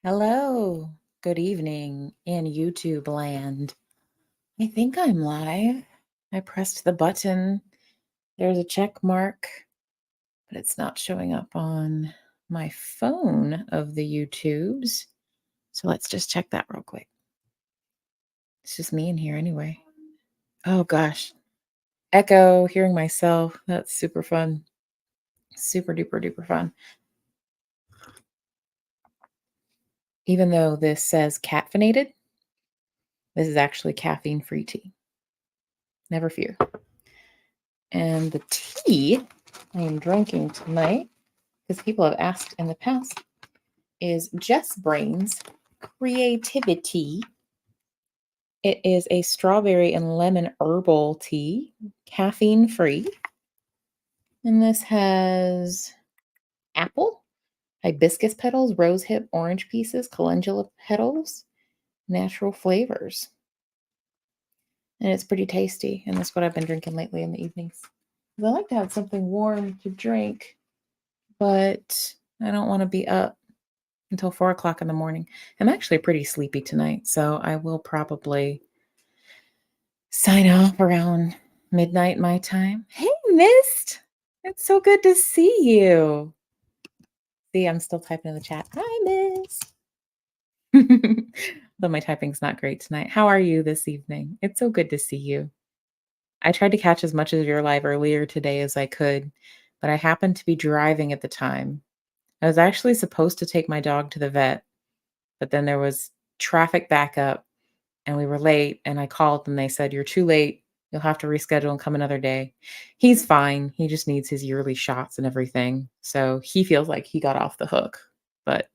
Hello, good evening in YouTube land. I think I'm live. I pressed the button. There's a check mark, but it's not showing up on my phone of the YouTubes. So let's just check that real quick. It's just me in here anyway. Oh gosh. Echo, hearing myself. That's super fun. Super duper duper fun. Even though this says caffeinated, this is actually caffeine free tea. Never fear. And the tea I am drinking tonight, because people have asked in the past, is Jess Brains Creativity. It is a strawberry and lemon herbal tea, caffeine free. And this has apple, hibiscus petals, rosehip orange pieces, calendula petals, natural flavors. And it's pretty tasty. And that's what I've been drinking lately in the evenings. I like to have something warm to drink, but I don't want to be up until 4 o'clock in the morning. I'm actually pretty sleepy tonight, so I will probably sign off around midnight my time. Hey, Mist! It's so good to see you. See, I'm still typing in the chat. Hi, Mist. Though my typing's not great tonight. How are you this evening? It's so good to see you. I tried to catch as much of your live earlier today as I could, but I happened to be driving at the time. I was actually supposed to take my dog to the vet, but then there was traffic backup and we were late, and I called and they said, "You're too late. You'll have to reschedule and come another day." He's fine. He just needs his yearly shots and everything. So he feels like he got off the hook. But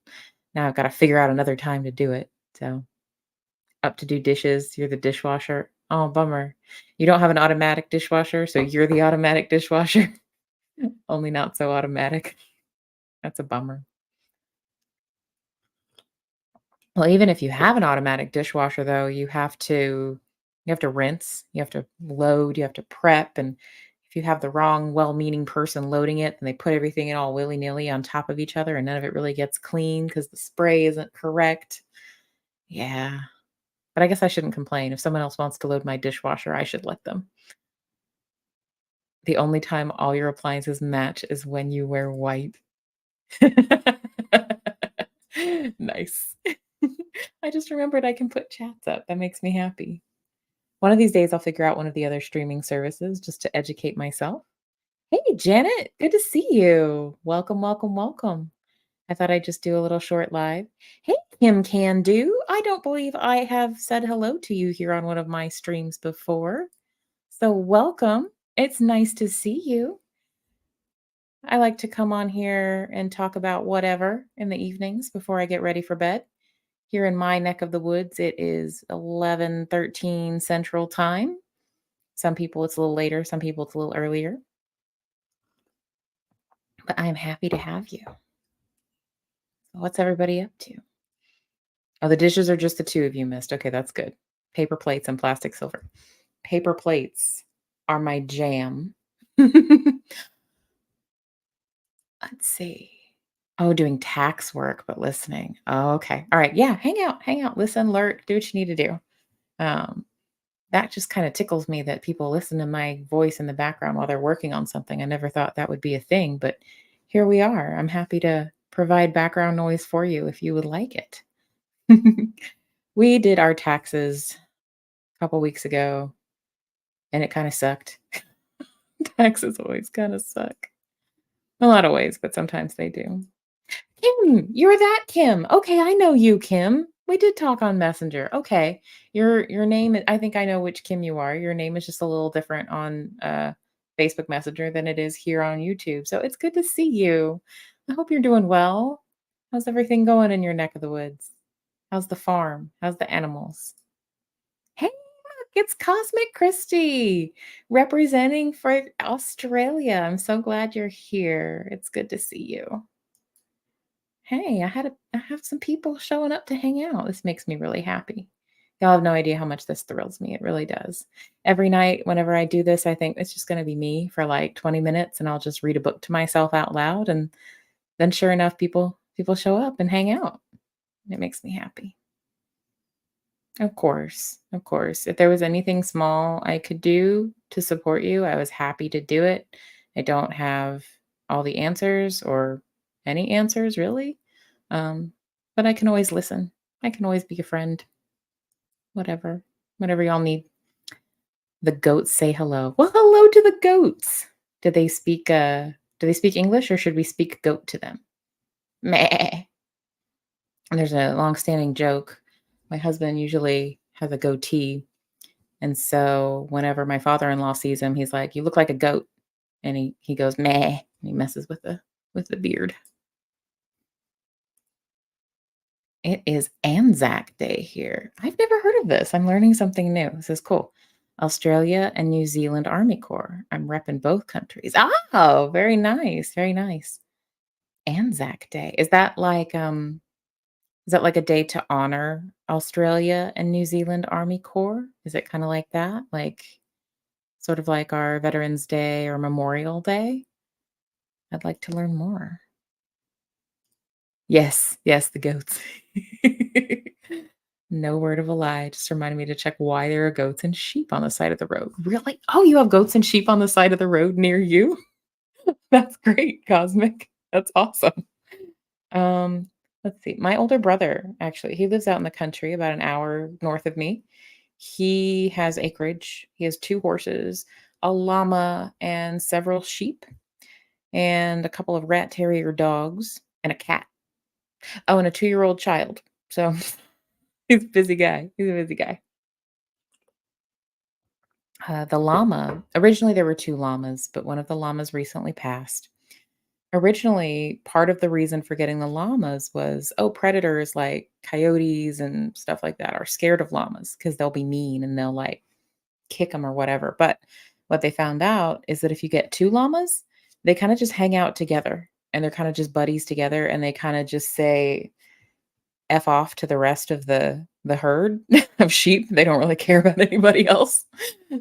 now I've got to figure out another time to do it. So up to do dishes. You're the dishwasher. Oh, bummer. You don't have an automatic dishwasher, so you're the automatic dishwasher. Only not so automatic. That's a bummer. Well, even if you have an automatic dishwasher though, you have to rinse, you have to load, you have to prep, and if you have the wrong well-meaning person loading it, and they put everything in all willy-nilly on top of each other and none of it really gets clean because the spray isn't correct. Yeah. But I guess I shouldn't complain. If someone else wants to load my dishwasher, I should let them. The only time all your appliances match is when you wear white. Nice. I just remembered I can put chats up. That makes me happy. One of these days, I'll figure out one of the other streaming services just to educate myself. Hey, Janet, good to see you. Welcome, welcome, welcome. I thought I'd just do a little short live. Hey, Kim Can Do. I don't believe I have said hello to you here on one of my streams before. So, welcome. It's nice to see you. I like to come on here and talk about whatever in the evenings before I get ready for bed. Here in my neck of the woods, it is 11:13 Central Time. Some people it's a little later, some people it's a little earlier. But I'm happy to have you. So what's everybody up to? Oh, the dishes are just the two of you missed. Okay, that's good. Paper plates and plastic silver. Paper plates are my jam. Let's see. Oh, doing tax work, but listening. Oh, okay. All right. Yeah, hang out, listen, lurk, do what you need to do. Um, that just kind of tickles me that people listen to my voice in the background while they're working on something. I never thought that would be a thing, but here we are. I'm happy to provide background noise for you if you would like it. We did our taxes a couple weeks ago and it kind of sucked. Taxes always kind of suck. A lot of ways, but sometimes they do. Kim, you're that Kim. Okay, I know you, Kim. We did talk on Messenger. Okay. Your name I think I know which Kim you are. Your name is just a little different on Facebook Messenger than it is here on YouTube. So it's good to see you. I hope you're doing well. How's everything going in your neck of the woods? How's the farm? How's the animals? Hey, look, it's Cosmic Christie representing for Australia. I'm so glad you're here. It's good to see you. Hey, I have some people showing up to hang out. This makes me really happy. Y'all have no idea how much this thrills me. It really does. Every night, whenever I do this, I think it's just going to be me for like 20 minutes and I'll just read a book to myself out loud. And then sure enough, people show up and hang out. It makes me happy. Of course, of course. If there was anything small I could do to support you, I was happy to do it. I don't have all the answers or any answers really. Um, but I can always listen. I can always be a friend, whatever. Whatever y'all need. The goats say hello. Well, hello to the goats. Do they speak English or should we speak goat to them? Meh. And there's a long-standing joke. My husband usually has a goatee. And so whenever my father-in-law sees him, he's like, "You look like a goat." And he goes, "Meh," and he messes with the beard. It is Anzac Day here. I've never heard of this. I'm learning something new. This is cool. Australia and New Zealand Army Corps. I'm repping both countries. Oh, very nice. Very nice. Anzac Day. Is that like a day to honor Australia and New Zealand Army Corps? Is it kind of like that? Like sort of like our Veterans Day or Memorial Day? I'd like to learn more. Yes, yes, the goats. No word of a lie. Just reminded me to check why there are goats and sheep on the side of the road. Really? Oh, you have goats and sheep on the side of the road near you? That's great, Cosmic. That's awesome. Um, let's see. My older brother, actually, he lives out in the country about an hour north of me. He has acreage. He has 2 horses, a llama, and several sheep, and a couple of rat terrier dogs, and a cat. Oh, and a 2-year-old child. So he's a busy guy. He's a busy guy. The llama, originally there were 2 llamas, but one of the llamas recently passed. Originally, part of the reason for getting the llamas was, oh, predators like coyotes and stuff like that are scared of llamas because they'll be mean and they'll like kick them or whatever. But what they found out is that if you get 2 llamas, they kind of just hang out together and they're kind of just buddies together and they kind of just say F off to the rest of the herd of sheep. They don't really care about anybody else.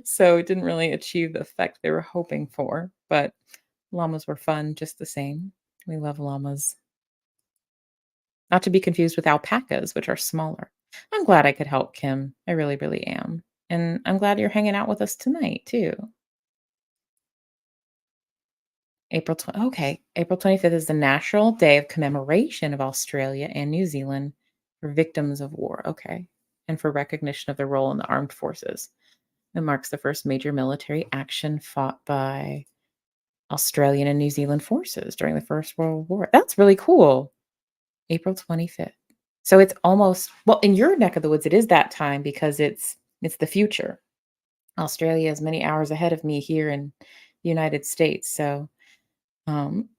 So it didn't really achieve the effect they were hoping for. But llamas were fun just the same. We love llamas. Not to be confused with alpacas, which are smaller. I'm glad I could help, Kim. I really, really am. And I'm glad you're hanging out with us tonight, too. April 25th is the National Day of Commemoration of Australia and New Zealand for victims of war. Okay. And for recognition of their role in the armed forces. It marks the first major military action fought by Australian and New Zealand forces during the First World War. That's really cool. April 25th. So it's almost well, in your neck of the woods, it is that time because it's the future. Australia is many hours ahead of me here in the United States. So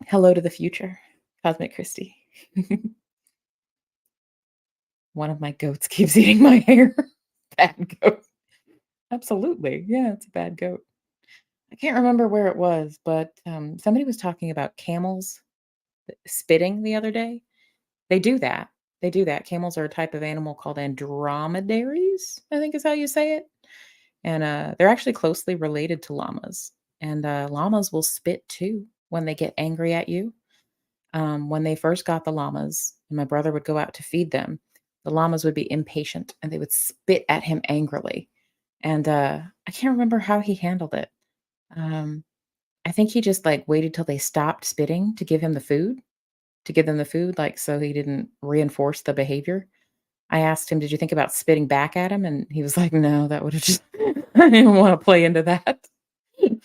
hello to the future, Cosmic Christie. One of my goats keeps eating my hair. Bad goat. Absolutely. Yeah, it's a bad goat. I can't remember where it was, but somebody was talking about camels spitting the other day. They do that. They do that. Camels are a type of animal called andromedaries, I think is how you say it. And they're actually closely related to llamas. And llamas will spit too when they get angry at you. When they first got the llamas, and my brother would go out to feed them, the llamas would be impatient and they would spit at him angrily. And I can't remember how he handled it. Um, I think he just like waited till they stopped spitting to give him the food, to give them the food, like so he didn't reinforce the behavior. I asked him, "Did you think about spitting back at him?" And he was like, "No, that would have just I didn't wanna play into that." Hey,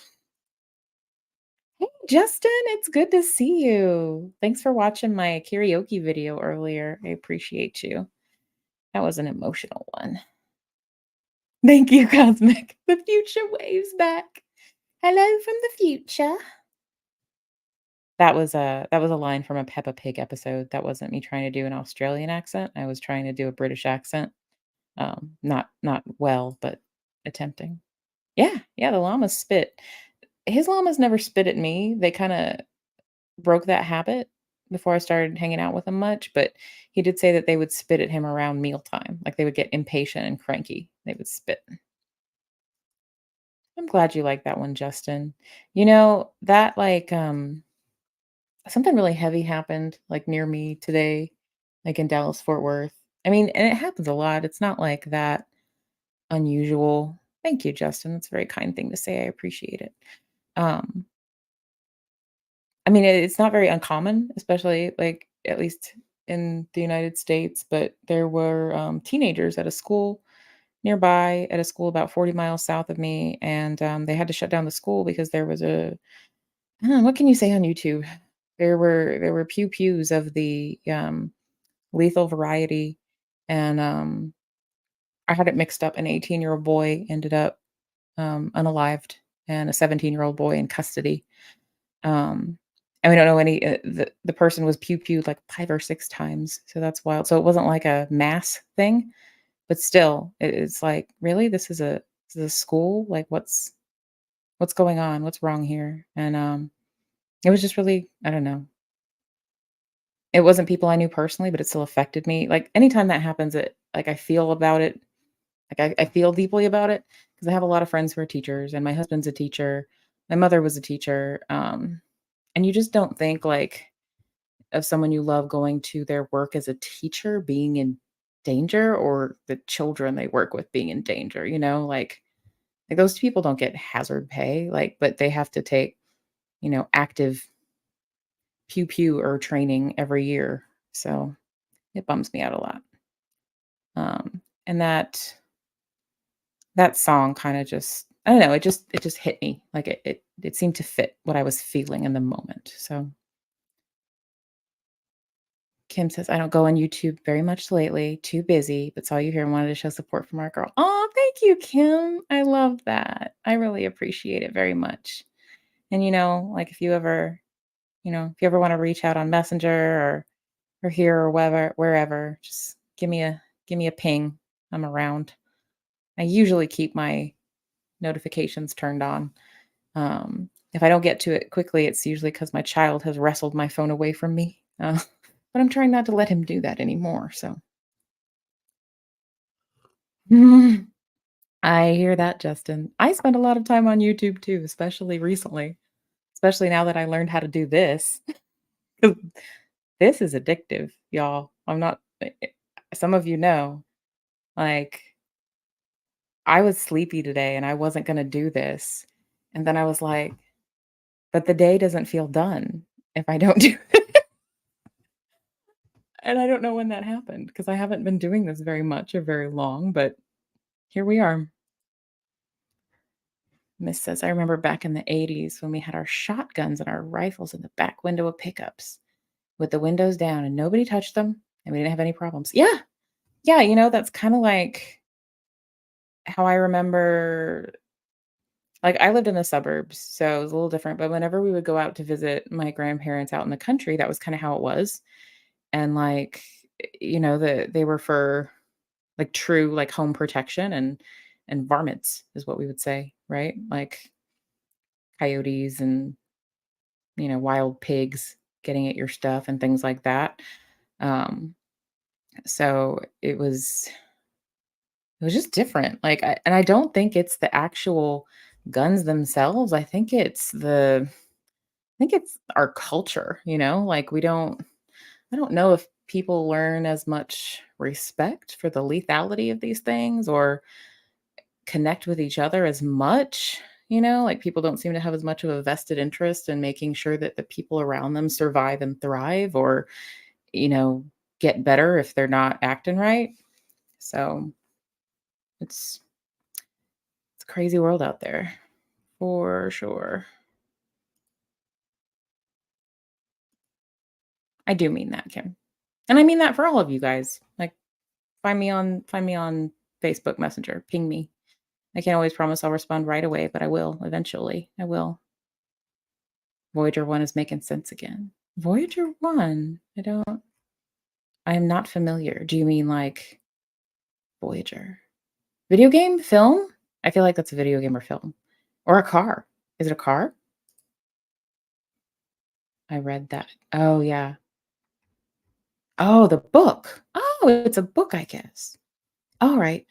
Justin, it's good to see you. Thanks for watching my karaoke video earlier. I appreciate you. That was an emotional one. Thank you, Cosmic. The future waves back. Hello from the future. That was a line from a Peppa Pig episode. That wasn't me trying to do an Australian accent. I was trying to do a British accent. Not well, but attempting. Yeah, yeah, the llamas spit. His llamas never spit at me. They kinda broke that habit before I started hanging out with him much, but he did say that they would spit at him around mealtime, like, they would get impatient and cranky. They would spit. I'm glad you like that one, Justin. You know, something really heavy happened, like, near me today. like in Dallas Fort Worth. I mean, and it happens a lot. It's not like that unusual. Thank you, Justin. That's a very kind thing to say. I appreciate it. Um, I mean, it's not very uncommon, especially like at least in the United States, but there were teenagers at a school nearby, at a school about 40 miles south of me, and they had to shut down the school because there was a what can you say on YouTube? There were pews of the lethal variety, and I had it mixed up. An 18-year-old boy ended up unalived, and a 17-year-old boy in custody. Um, and we don't know any the person was pew-pewed like 5 or 6 times, so that's wild. So it wasn't like a mass thing, but still, it's like, "Really? This is a school? Like, what's going on? What's wrong here?" And, it was just really I don't know. It wasn't people I knew personally, but it still affected me. Like, anytime that happens, I feel about it. Like, I feel deeply about it because I have a lot of friends who are teachers, and my husband's a teacher. My mother was a teacher, and you just don't think, like, of someone you love going to their work as a teacher being in danger or the children they work with being in danger, you know? Like, those people don't get hazard pay, like, but they have to take, active pew pew or training every year. So, it bums me out a lot. And that song kinda just I don't know, it just hit me, like, it seemed to fit what I was feeling in the moment, so Kim says, "I don't go on YouTube very much lately, too busy, but saw you here and wanted to show support from our girl." Oh, thank you, Kim, I love that, I really appreciate it very much, and, like, if you ever wanna reach out on Messenger or here or wherever, just give me a ping, I'm around. I usually keep my notifications turned on. If I don't get to it quickly, it's usually because my child has wrestled my phone away from me, but I'm trying not to let him do that anymore, so I hear that, Justin. I spend a lot of time on YouTube too, especially recently, especially now that I learned how to do this. 'Cause this is addictive, y'all. I'm not some of you know, like, I was sleepy today and I wasn't gonna do this, and then I was like, "But the day doesn't feel done if I don't do." And I don't know when that happened because I haven't been doing this very much or very long, but here we are. Miss says, I remember back in the 80s when we had our shotguns and our rifles in the back window of pickups with the windows down and nobody touched them and we didn't have any problems. Yeah. Yeah. That's kind of like how I remember, like, I lived in the suburbs, so it was a little different. But whenever we would go out to visit my grandparents out in the country, that was kind of how it was. And like, they were for like true, like, home protection and varmints is what we would say, right? Like coyotes and, wild pigs getting at your stuff and things like that. Um, so it was just different. Like, I don't think it's the actual guns themselves. I think it's our culture, like I don't know if people learn as much respect for the lethality of these things or connect with each other as much, like people don't seem to have as much of a vested interest in making sure that the people around them survive and thrive or, you know, get better if they're not acting right. So it's it's a crazy world out there for sure. I do mean that, Kim. And I mean that for all of you guys. Like find me on Facebook Messenger, ping me. I can't always promise I'll respond right away, but I will eventually. I will. Voyager 1 is making sense again. Voyager 1? I am not familiar. Do you mean like Voyager? Video game? Film? I feel like that's a video game or film. Or a car. Is it a car? I read that. Oh, yeah. Oh, the book. Oh, it's a book, I guess. Alright.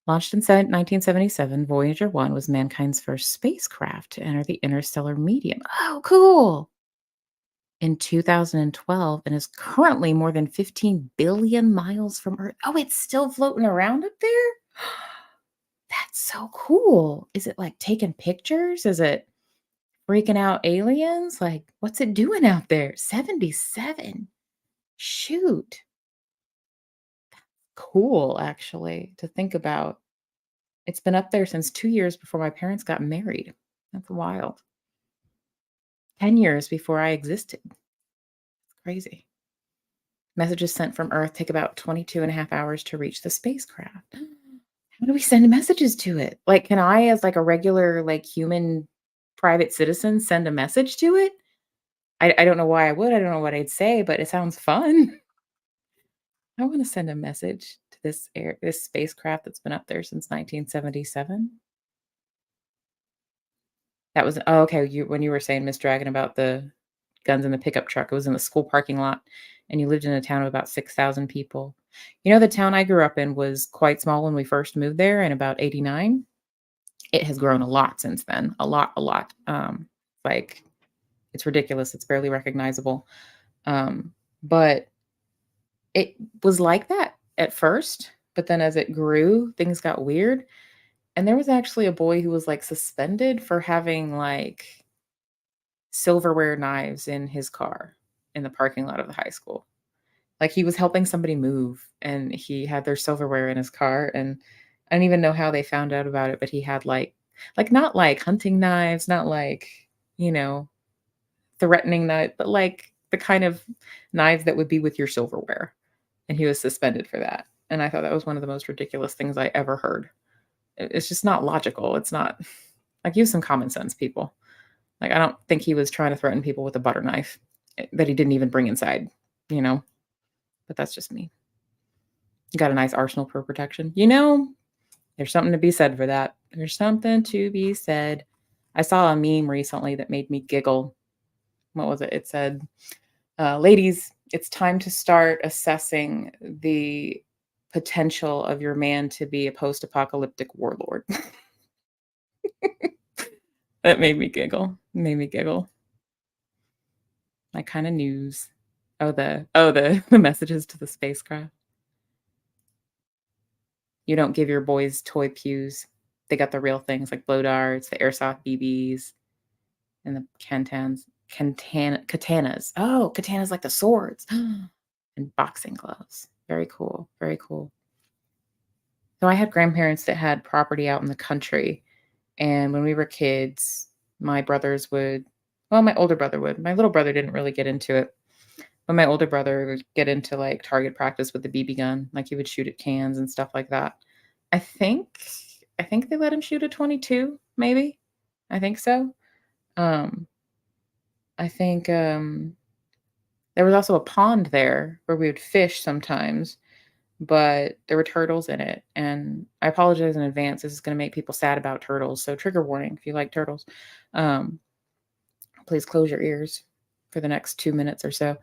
Launched in 1977, Voyager 1 was mankind's first spacecraft to enter the interstellar medium. Oh, cool. in 2012 and is currently more than 15 billion miles from Earth. Oh, it's still floating around up there? That's so cool. Is it, like, taking pictures? Is it freaking out aliens? Like, what's it doing out there? 77. Shoot. Cool, actually, to think about. It's been up there since 2 years before my parents got married. That's wild. 10 years before I existed. Crazy. Messages sent from Earth take about 22 and a half hours to reach the spacecraft. How do we send messages to it? Like, can I, as, like, a regular, like, human private citizen, send a message to it? I don't know why I would, I don't know what I'd say, but it sounds fun. I wanna send a message to this spacecraft that's been up there since 1977. That was oh, okay, when you were saying, Miss Dragon, about the guns in the pickup truck, it was in the school parking lot, and you lived in a town of about 6,000 people. You know, the town I grew up in was quite small when we first moved there in about '89. It has grown a lot since then, a lot. Like, it's ridiculous, it's barely recognizable. But it was like that at first, but then as it grew, things got weird, and there was actually a boy who was, like, suspended for having, like, silverware knives in his car in the parking lot of the high school. Like, he was helping somebody move, and he had their silverware in his car, and I don't even know how they found out about it, but he had, not like hunting knives, not like, you know, threatening knife, but, like, the kind of knives that would be with your silverware, and he was suspended for that, and I thought that was one of the most ridiculous things I ever heard. It's just not logical, it's not like, use some common sense, people. Like, I don't think he was trying to threaten people with a butter knife, that he didn't even bring inside, you know? But that's just me. Got a nice arsenal for protection. There's something to be said for that. There's something to be said. I saw a meme recently that made me giggle. What was it? It said, "Ladies, it's time to start assessing the potential of your man to be a post-apocalyptic warlord." That made me giggle. Made me giggle. My kinda news. Oh, the the messages to the spacecraft. You don't give your boys toy pews. They got the real things like blow darts, the airsoft BBs, and the katanas. Oh, katanas like the swords, and boxing gloves. Very cool, very cool. So I had grandparents that had property out in the country, and when we were kids, my brothers would well, my older brother would. My little brother didn't really get into it, but my older brother would get into, like, target practice with the BB gun, like, he would shoot at cans and stuff like that. I think I think they let him shoot a 22, maybe? I think so. Um, I think, there was also a pond there where we would fish sometimes, but there were turtles in it, and I apologize in advance, this is gonna make people sad about turtles, so trigger warning if you like turtles. Um, please close your ears for the next 2 minutes or so.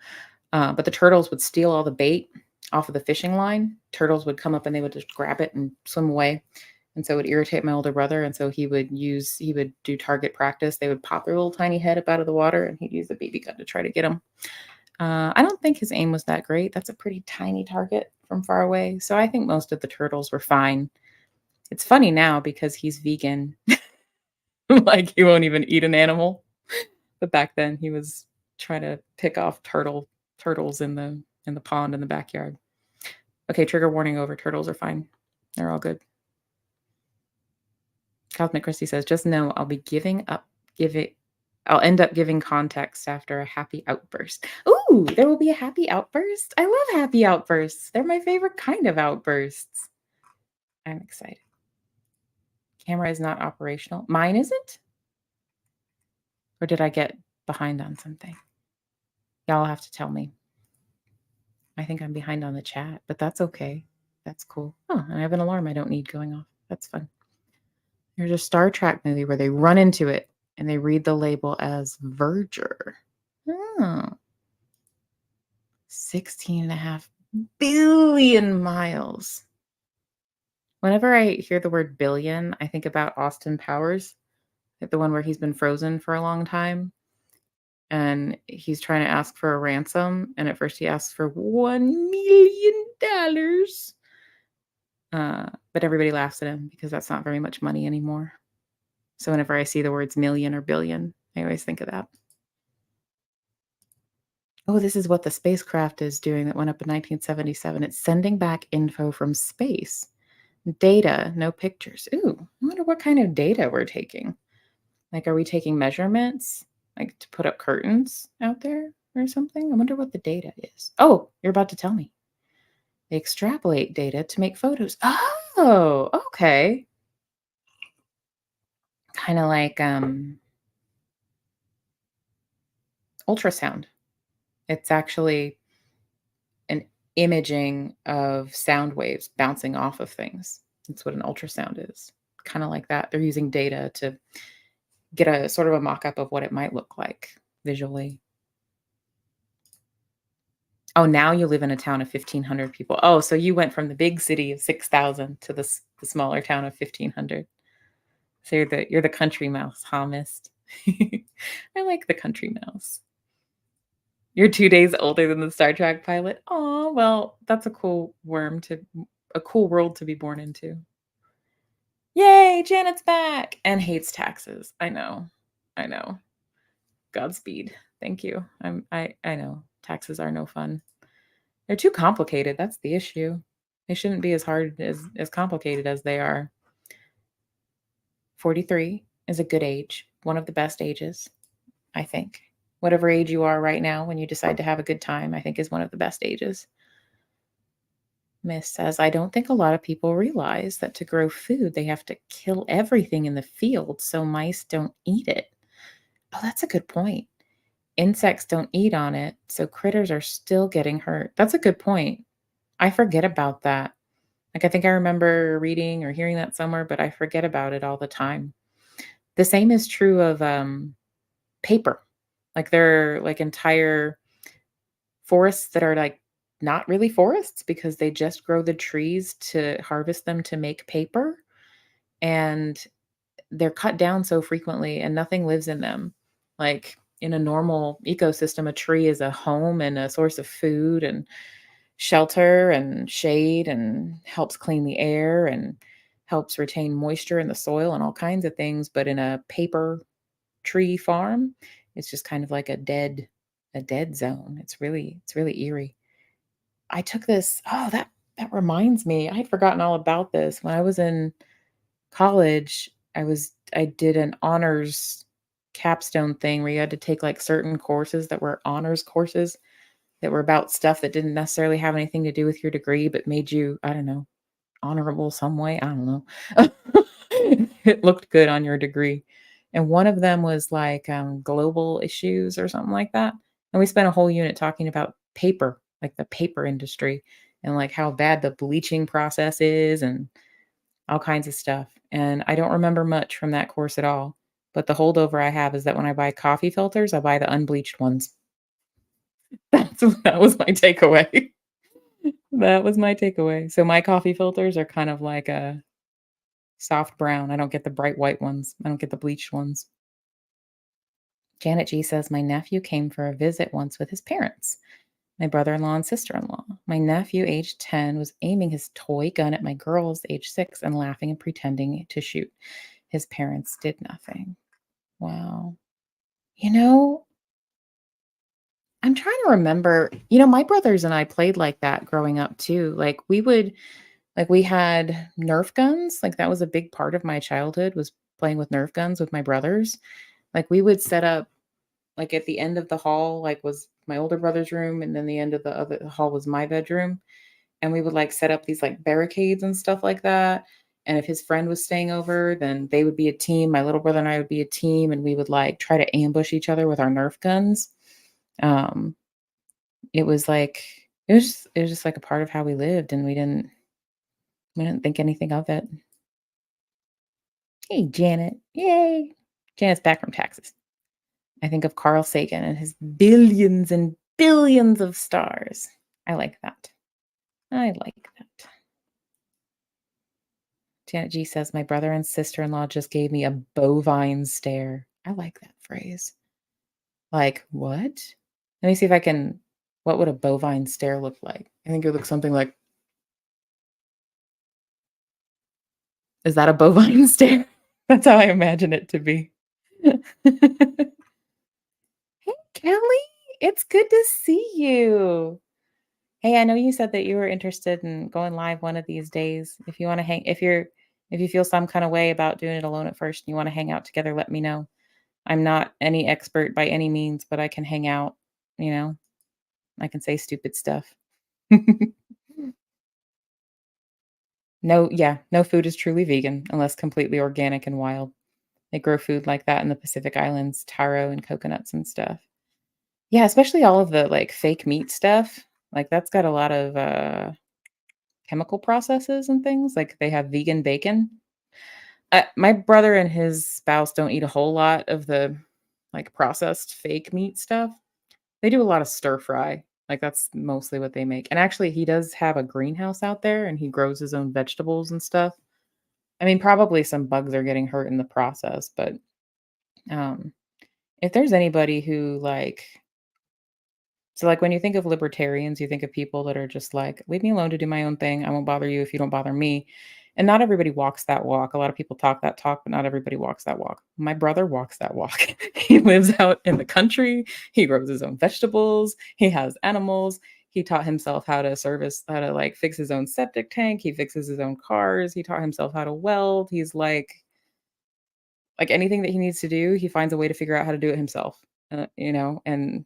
But the turtles would steal all the bait off of the fishing line. Turtles would come up and they would just grab it and swim away. And so it would irritate my older brother. And so he would do target practice. They would pop their little tiny head up out of the water and he'd use a BB gun to try to get them. I don't think his aim was that great. That's a pretty tiny target from far away. So I think most of the turtles were fine. It's funny now because he's vegan. Like he won't even eat an animal. But back then he was trying to pick off turtles in the pond in the backyard. Okay, trigger warning over. Turtles are fine. They're all good. Cosmic Christie says, "Just know giving I'll end up giving context after a happy outburst." Ooh, there will be a happy outburst? I love happy outbursts. They're my favorite kind of outbursts. I'm excited. Camera is not operational. Mine isn't? Or did I get behind on something? Y'all have to tell me. I think I'm behind on the chat, but that's okay. That's cool. Oh, and I have an alarm I don't need going off. That's fun. There's a Star Trek movie where they run into it and they read the label as Verger. Oh, 16.5 billion miles. Whenever I hear the word billion, I think about Austin Powers, like the one where he's been frozen for a long time. and he's trying to ask for a ransom, and at first he asks for $1,000,000, but everybody laughs at him because that's not very much money anymore. So whenever I see the words million or billion, I always think of that. Oh, this is what the spacecraft is doing that went up in 1977. It's sending back info from space. Data, no pictures. Ooh, I wonder what kind of data we're taking. Like, are we taking measurements, like, to put up curtains out there or something? I wonder what the data is. Oh, you're about to tell me. They extrapolate data to make photos. Oh, okay. Kinda like, ultrasound. It's actually an imaging of sound waves bouncing off of things. That's what an ultrasound is. Kinda like that. They're using data to get a sort of a mock-up of what it might look like visually. Oh, now you live in a town of 1,500 people. Oh, so you went from the big city of 6,000 to the smaller town of 1,500. So you're the country mouse, huh, mist? I like the country mouse. You're 2 days older than the Star Trek pilot? Oh, well, that's a cool world to be born into. Yay, Janet's back and hates taxes. I know. I know. Godspeed. Thank you. I know. Taxes are no fun. They're too complicated, that's the issue. They shouldn't be as hard as complicated as they are. 43 is a good age, one of the best ages, I think. Whatever age you are right now when you decide to have a good time, I think is one of the best ages. Miss says, I don't think a lot of people realize that to grow food, they have to kill everything in the field so mice don't eat it. Oh, that's a good point. Insects don't eat on it, so critters are still getting hurt. That's a good point. I forget about that. Like, I think I remember reading or hearing that somewhere, but I forget about it all the time. The same is true of, paper. Like, there are, like, entire forests that are, like, not really forests because they just grow the trees to harvest them to make paper, and they're cut down so frequently and nothing lives in them. Like, in a normal ecosystem, a tree is a home and a source of food and shelter and shade and helps clean the air and helps retain moisture in the soil and all kinds of things, but in a paper tree farm, it's just kind of like a dead zone. It's really eerie. I took this oh, that reminds me. I had forgotten all about this. When I was in college, I did an honors capstone thing where you had to take, like, certain courses that were honors courses that were about stuff that didn't necessarily have anything to do with your degree, but made you, I don't know, honorable some way. I don't know. It looked good on your degree. And one of them was like global issues or something like that. And we spent a whole unit talking about paper, like the paper industry, and like how bad the bleaching process is and all kinds of stuff. And I don't remember much from that course at all. But the holdover I have is that when I buy coffee filters, I buy the unbleached ones. That was my takeaway. That was my takeaway. So my coffee filters are kind of like a soft brown. I don't get the bright white ones. I don't get the bleached ones. Janet G says, my nephew came for a visit once with his parents, my brother in law and sister in law. My nephew, age 10, was aiming his toy gun at my girls, age 6, and laughing and pretending to shoot. His parents did nothing. Wow. You know, I'm trying to remember, my brothers and I played like that growing up too. Like, we had Nerf guns, like, that was a big part of my childhood was playing with Nerf guns with my brothers. Like, we would set up like, at the end of the hall, like, was my older brother's room, and then the end of the other hall was my bedroom, and we would, like, set up these, like, barricades and stuff like that, and if his friend was staying over, then they would be a team, my little brother and I would be a team, and we would, like, try to ambush each other with our Nerf guns. Um, it was like it was just like a part of how we lived, and we didn't think anything of it. Hey, Janet. Yay. Janet's back from taxes. I think of Carl Sagan and his billions and billions of stars. I like that. I like that. Janet G says, my brother and sister in law just gave me a bovine stare. I like that phrase. Like, what? Let me see if I can what would a bovine stare look like? I think it looks something like, is that a bovine stare? That's how I imagine it to be. Hey, Kelly, it's good to see you. Hey, I know you said that you were interested in going live one of these days. If you want to hang, if you feel some kind of way about doing it alone at first and you want to hang out together, let me know. I'm not any expert by any means, but I can hang out, you know, I can say stupid stuff. No, yeah, no food is truly vegan unless completely organic and wild. They grow food like that in the Pacific Islands, taro and coconuts and stuff. Yeah, especially all of the like fake meat stuff. Like that's got a lot of chemical processes and things. Like they have vegan bacon. My brother and his spouse don't eat a whole lot of the like processed fake meat stuff. They do a lot of stir fry. Like that's mostly what they make. And actually, he does have a greenhouse out there and he grows his own vegetables and stuff. I mean, probably some bugs are getting hurt in the process, but um if there's anybody who like so, like, when you think of libertarians, you think of people that are just like, "Leave me alone to do my own thing. I won't bother you if you don't bother me." And not everybody walks that walk. A lot of people talk that talk, but not everybody walks that walk. My brother walks that walk. He lives out in the country. He grows his own vegetables. He has animals. He taught himself how to like fix his own septic tank. He fixes his own cars. He taught himself how to weld. He's like anything that he needs to do, he finds a way to figure out how to do it himself. And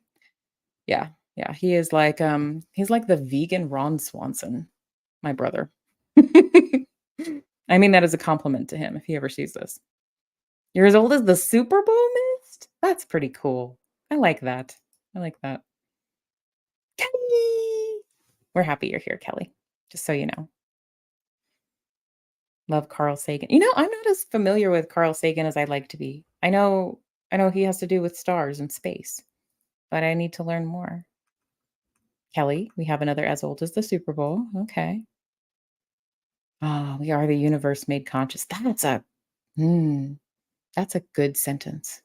yeah, yeah, he's like the vegan Ron Swanson, my brother. I mean that as a compliment to him if he ever sees this. You're as old as the Super Bowl mist? That's pretty cool. I like that. I like that. Kelly! We're happy you're here, Kelly, just so you know. Love Carl Sagan. You know, I'm not as familiar with Carl Sagan as I'd like to be. I know he has to do with stars and space, but I need to learn more. Kelly, we have another as old as the Super Bowl. Okay. Oh, we are the universe made conscious. Mm, that's a good sentence.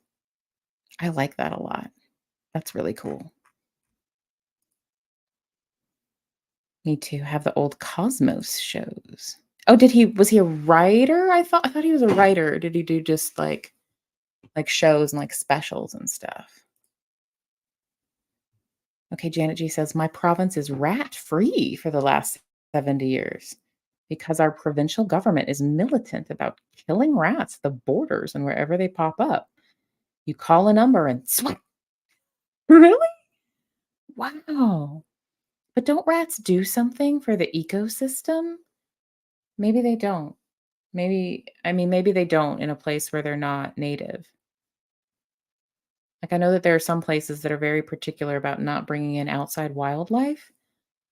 I like that a lot. That's really cool. Me too. Have the old Cosmos shows. Oh, was he a writer? I thought he was a writer. Did he do just like shows and like specials and stuff? Okay, Janet G says my province is rat free for the last 70 years because our provincial government is militant about killing rats at the borders and wherever they pop up. You call a number and swipe. Really? Wow. But don't rats do something for the ecosystem? Maybe they don't. Maybe they don't in a place where they're not native. Like, I know that there are some places that are very particular about not bringing in outside wildlife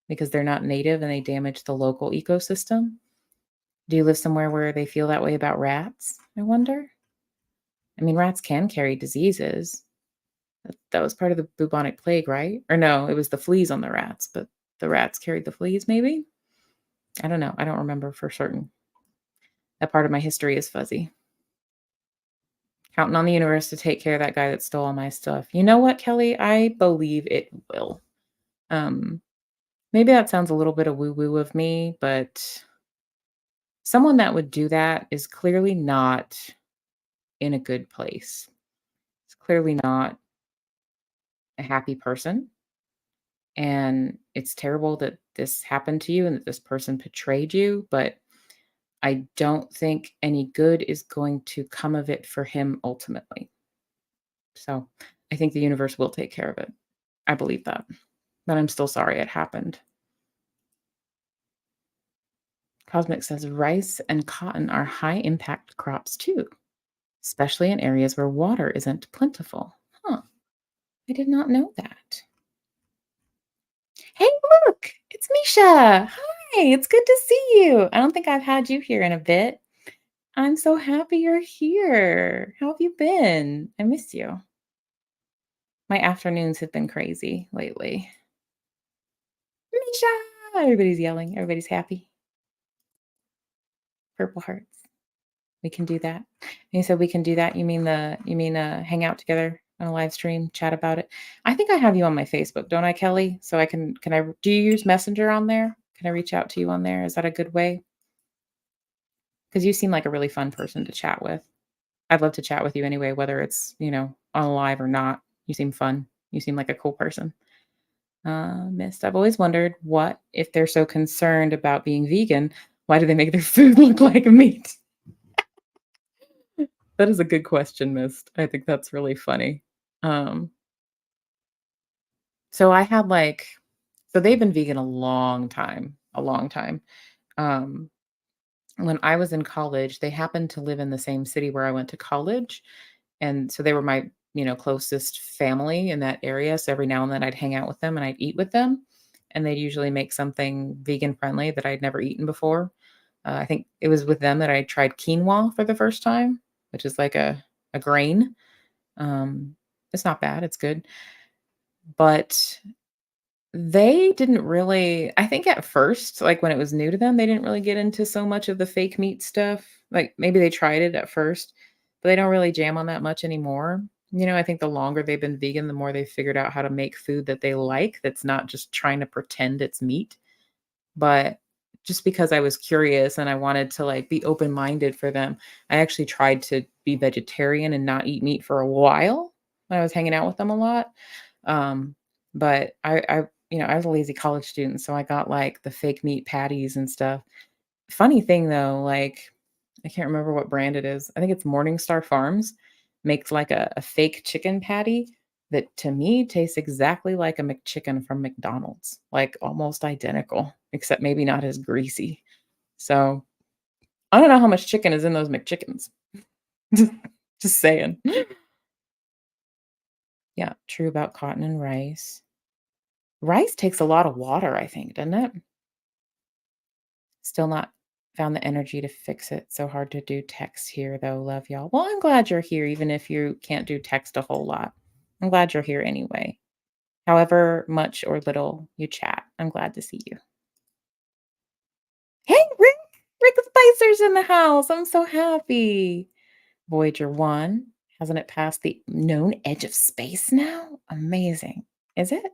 because they're not native and they damage the local ecosystem. Do you live somewhere where they feel that way about rats? I wonder. I mean, rats can carry diseases. That was part of the bubonic plague, right? Or no, it was the fleas on the rats, but the rats carried the fleas, maybe? I don't know. I don't remember for certain. That part of my history is fuzzy. Counting on the universe to take care of that guy that stole all my stuff. You know what, Kelly? I believe it will. Um, Maybe that sounds a little bit of woo-woo of me, but someone that would do that is clearly not in a good place. It's clearly not a happy person. And it's terrible that this happened to you and that this person betrayed you, but I don't think any good is going to come of it for him ultimately. So I think the universe will take care of it. I believe that. But I'm still sorry it happened. Cosmic says rice and cotton are high impact crops too, especially in areas where water isn't plentiful. Huh. I did not know that. Hey, look, it's Misha. Hi, it's good to see you. I don't think I've had you here in a bit. I'm so happy you're here. How have you been? I miss you. My afternoons have been crazy lately. Misha! Everybody's yelling. Everybody's happy. Purple hearts. We can do that. And you said we can do that. You mean hang out together on a live stream, chat about it. I think I have you on my Facebook, don't I, Kelly? So can I do you use Messenger on there? Can I reach out to you on there? Is that a good way? Because you seem like a really fun person to chat with. I'd love to chat with you anyway, whether it's, on live or not. You seem fun. You seem like a cool person. Missed. I've always wondered what if they're so concerned about being vegan, why do they make their food look like meat? That is a good question, Mist. I think that's really funny. Um, so I had like so they've been vegan a long time. Um, when I was in college, they happened to live in the same city where I went to college. And so they were my, closest family in that area. So every now and then I'd hang out with them and I'd eat with them. And they'd usually make something vegan friendly that I'd never eaten before. I think it was with them that I tried quinoa for the first time, which is like a grain. Um, it's not bad, it's good. But they didn't really I think at first, like, when it was new to them, they didn't really get into so much of the fake meat stuff. Like, maybe they tried it at first, but they don't really jam on that much anymore. I think the longer they've been vegan, the more they've figured out how to make food that they like that's not just trying to pretend it's meat. But just because I was curious and I wanted to, like, be open-minded for them, I actually tried to be vegetarian and not eat meat for a while when I was hanging out with them a lot. Um, but I was a lazy college student, so I got, like, the fake meat patties and stuff. Funny thing though, like, I can't remember what brand it is. I think it's Morningstar Farms makes, like, a fake chicken patty that to me tastes exactly like a McChicken from McDonald's, like, almost identical, except maybe not as greasy. So, I don't know how much chicken is in those McChickens. Just saying. Yeah, true about cotton and rice. Rice takes a lot of water, I think, doesn't it? Still not found the energy to fix it. So hard to do text here, though. Love y'all. Well, I'm glad you're here, even if you can't do text a whole lot. I'm glad you're here anyway. However much or little you chat, I'm glad to see you. Hey, Rick! Rick Spicer's in the house. I'm so happy. Voyager 1, hasn't it passed the known edge of space now? Amazing. Is it?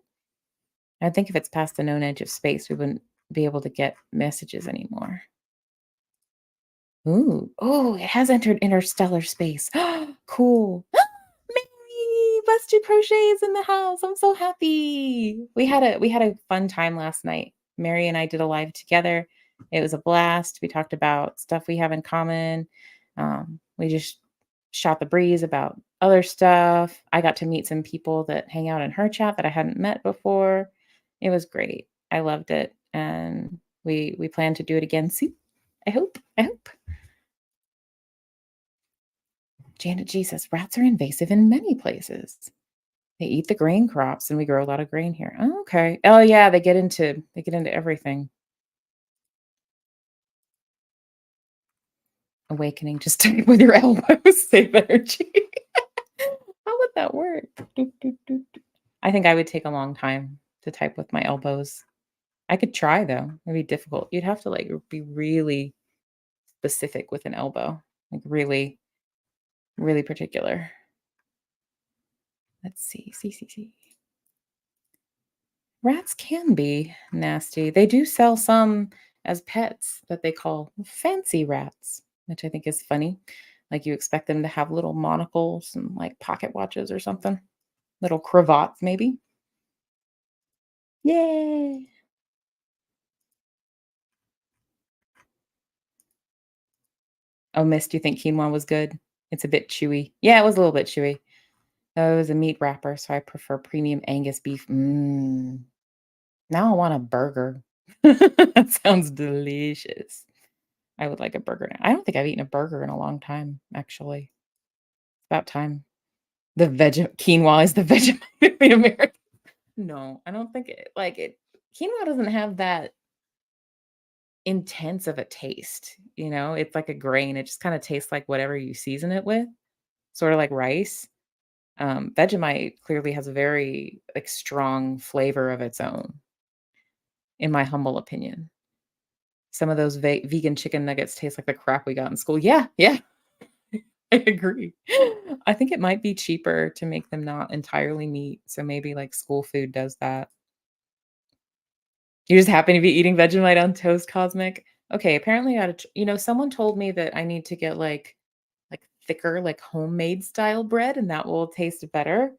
I think if it's past the known edge of space, we wouldn't be able to get messages anymore. Ooh. Oh, it has entered interstellar space. Cool. Mary! Busted Crochet's in the house. I'm so happy. We had a fun time last night. Mary and I did a live together. It was a blast. We talked about stuff we have in common. We just shot the breeze about other stuff. I got to meet some people that hang out in her chat that I hadn't met before. It was great. I loved it. And we plan to do it again soon. I hope. I hope. Janet G says rats are invasive in many places. They eat the grain crops and we grow a lot of grain here. Oh, okay. Oh yeah, they get into everything. Awakening, just type with your elbows, save energy. How would that work? Doop, doop, doop, doop. I think I would take a long time to type with my elbows. I could try though. It'd be difficult. You'd have to like be really specific with an elbow. Like really, really particular. Let's see. See. Rats can be nasty. They do sell some as pets that they call fancy rats, which I think is funny. Like you expect them to have little monocles and like pocket watches or something, little cravats maybe. Yay! Oh, Miss, do you think quinoa was good? It's a bit chewy. Yeah, it was a little bit chewy. Oh, it was a meat wrapper, so I prefer premium Angus beef. Now I want a burger. That sounds delicious. I would like a burger now. I don't think I've eaten a burger in a long time, actually. About time. The veg quinoa is the Vegemite of the American. No, I don't think it quinoa doesn't have that intense of a taste, It's like a grain. It just kinda tastes like whatever you season it with, sorta like rice. Vegemite clearly has a very, like, strong flavor of its own, in my humble opinion. Some of those vegan chicken nuggets taste like the crap we got in school. Yeah, yeah. I agree. I think it might be cheaper to make them not entirely meat, so maybe, like, school food does that. You just happen to be eating Vegemite on toast, Cosmic? Okay, apparently I gotta someone told me that I need to get, like, thicker, like, homemade style bread, and that will taste better,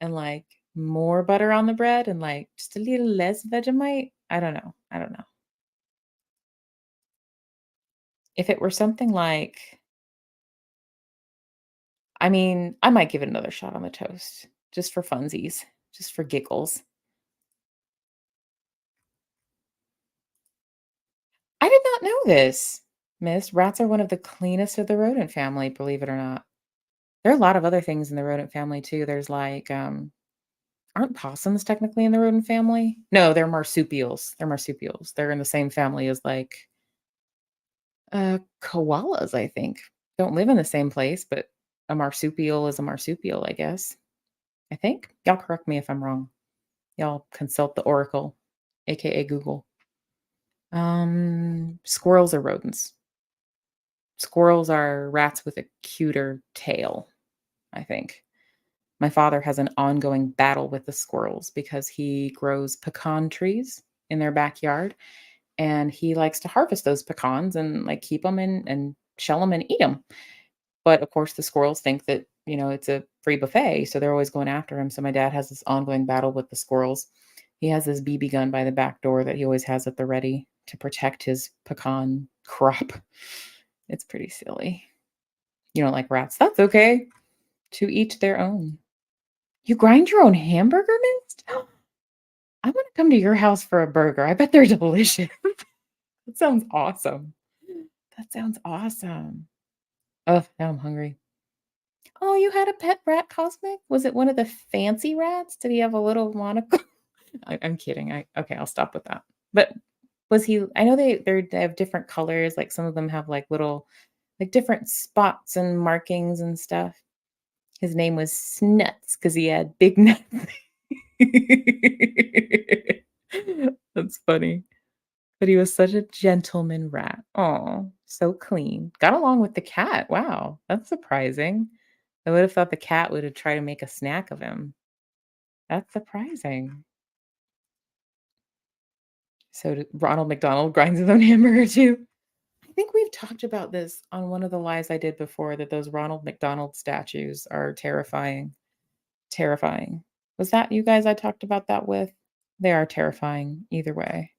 and, like, more butter on the bread and, like, just a little less Vegemite. I don't know. If it were something like I mean, I might give it another shot on the toast, just for funsies, just for giggles. I did not know this, miss. Rats are one of the cleanest of the rodent family, believe it or not. There are a lot of other things in the rodent family too. There's like, aren't possums technically in the rodent family? No, they're marsupials. They're marsupials. They're in the same family as like koalas, I think. Don't live in the same place, but a marsupial is a marsupial, I guess. I think. Y'all correct me if I'm wrong. Y'all consult the oracle, aka Google. Squirrels are rodents. Squirrels are rats with a cuter tail, I think. My father has an ongoing battle with the squirrels because he grows pecan trees in their backyard, and he likes to harvest those pecans and, like, keep them and shell them and eat them. But, of course, the squirrels think that, it's a free buffet, so they're always going after him, so my dad has this ongoing battle with the squirrels. He has this BB gun by the back door that he always has at the ready to protect his pecan crop. It's pretty silly. You don't like rats? That's okay. To each their own. You grind your own hamburger mince? I wanna come to your house for a burger. I bet they're delicious. That sounds awesome. That sounds awesome. Oh, now I'm hungry. Oh, you had a pet rat, Cosmic? Was it one of the fancy rats? Did he have a little monocle? I'm kidding. Okay, I'll stop with that. But was he I know they have different colors, like, some of them have, like, little like, different spots and markings and stuff. His name was Snuts because he had big nuts. That's funny. But he was such a gentleman rat. Oh, so clean. Got along with the cat. Wow, that's surprising. I would have thought the cat would have tried to make a snack of him. That's surprising. So did Ronald McDonald grinds his own hamburger too? I think we've talked about this on one of the lives I did before that those Ronald McDonald statues are terrifying. Terrifying. Was that you guys I talked about that with? They are terrifying either way.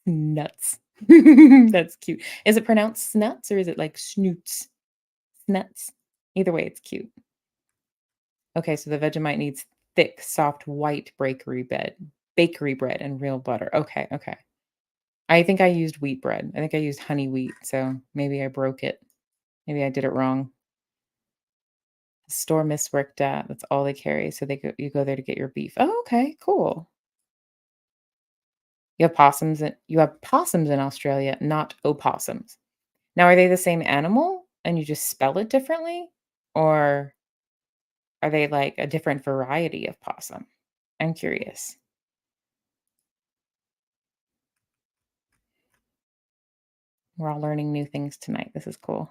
Nuts. That's cute. Is it pronounced snuts or is it like snoots? Snuts. Either way, it's cute. Okay, so the Vegemite needs thick, soft, white bakery bread and real butter. Okay, okay. I think I used wheat bread. I think I used honey wheat, so maybe I broke it. Maybe I did it wrong. The store Miss worked at, that's all they carry, so you go there to get your beef. Oh, okay, cool. You have possums in Australia, not opossums. Now, are they the same animal and you just spell it differently? Or are they like a different variety of possum? I'm curious. We're all learning new things tonight. This is cool.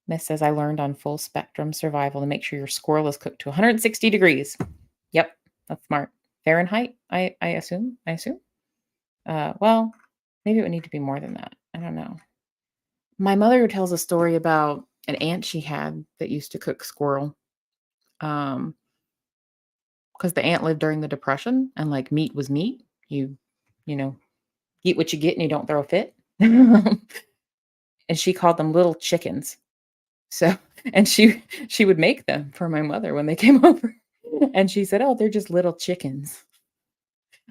Miss says I learned on full spectrum survival to make sure your squirrel is cooked to 160 degrees. Yep, that's smart. Fahrenheit, I assume. I assume. Well, maybe it would need to be more than that. I don't know. My mother tells a story about an aunt she had that used to cook squirrel. Um, because the aunt lived during the depression and like meat was meat. You know, eat what you get and you don't throw a fit. And she called them little chickens. So and she would make them for my mother when they came over. And she said, "Oh, they're just little chickens."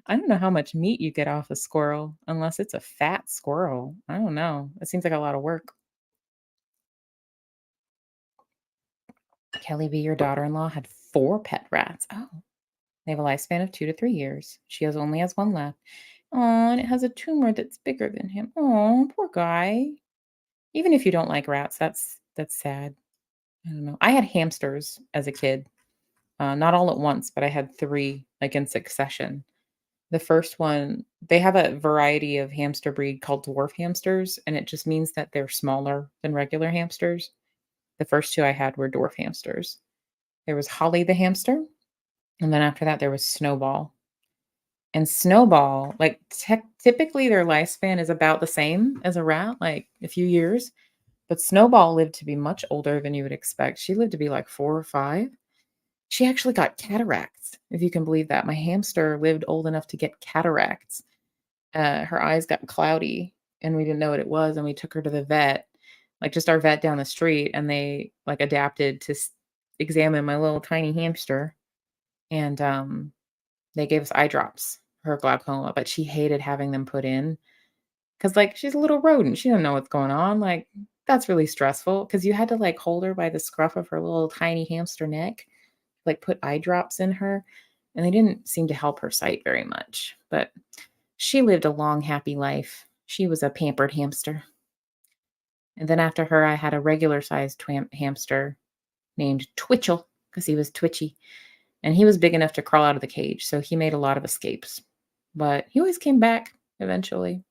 I don't know how much meat you get off a squirrel unless it's a fat squirrel. I don't know. It seems like a lot of work. Kelly B, your daughter-in-law, had 4 pet rats. Oh, they have a lifespan of 2 to 3 years. She only has 1 left. Oh, and it has a tumor that's bigger than him. Oh, poor guy. Even if you don't like rats, that's sad. I don't know. I had hamsters as a kid. Not all at once, but I had 3, like, in succession. The first one, they have a variety of hamster breed called dwarf hamsters, and it just means that they're smaller than regular hamsters. The first 2 I had were dwarf hamsters. There was Holly the hamster, and then after that, there was Snowball. And Snowball, like, typically, their lifespan is about the same as a rat, like, a few years, but Snowball lived to be much older than you would expect. She lived to be, like, 4 or 5. She actually got cataracts, if you can believe that. My hamster lived old enough to get cataracts. Her eyes got cloudy, and we didn't know what it was, and we took her to the vet, like, just our vet down the street, and they, like, adapted to examine my little tiny hamster, and, they gave us eye drops for her glaucoma, but she hated having them put in because, like, she's a little rodent, she didn't know what's going on, like, that's really stressful because you had to, like, hold her by the scruff of her little tiny hamster neck, like, put eye drops in her, and they didn't seem to help her sight very much, but she lived a long, happy life. She was a pampered hamster. And then after her, I had a regular-sized hamster named Twitchell because he was twitchy, and he was big enough to crawl out of the cage, so he made a lot of escapes. But he always came back eventually.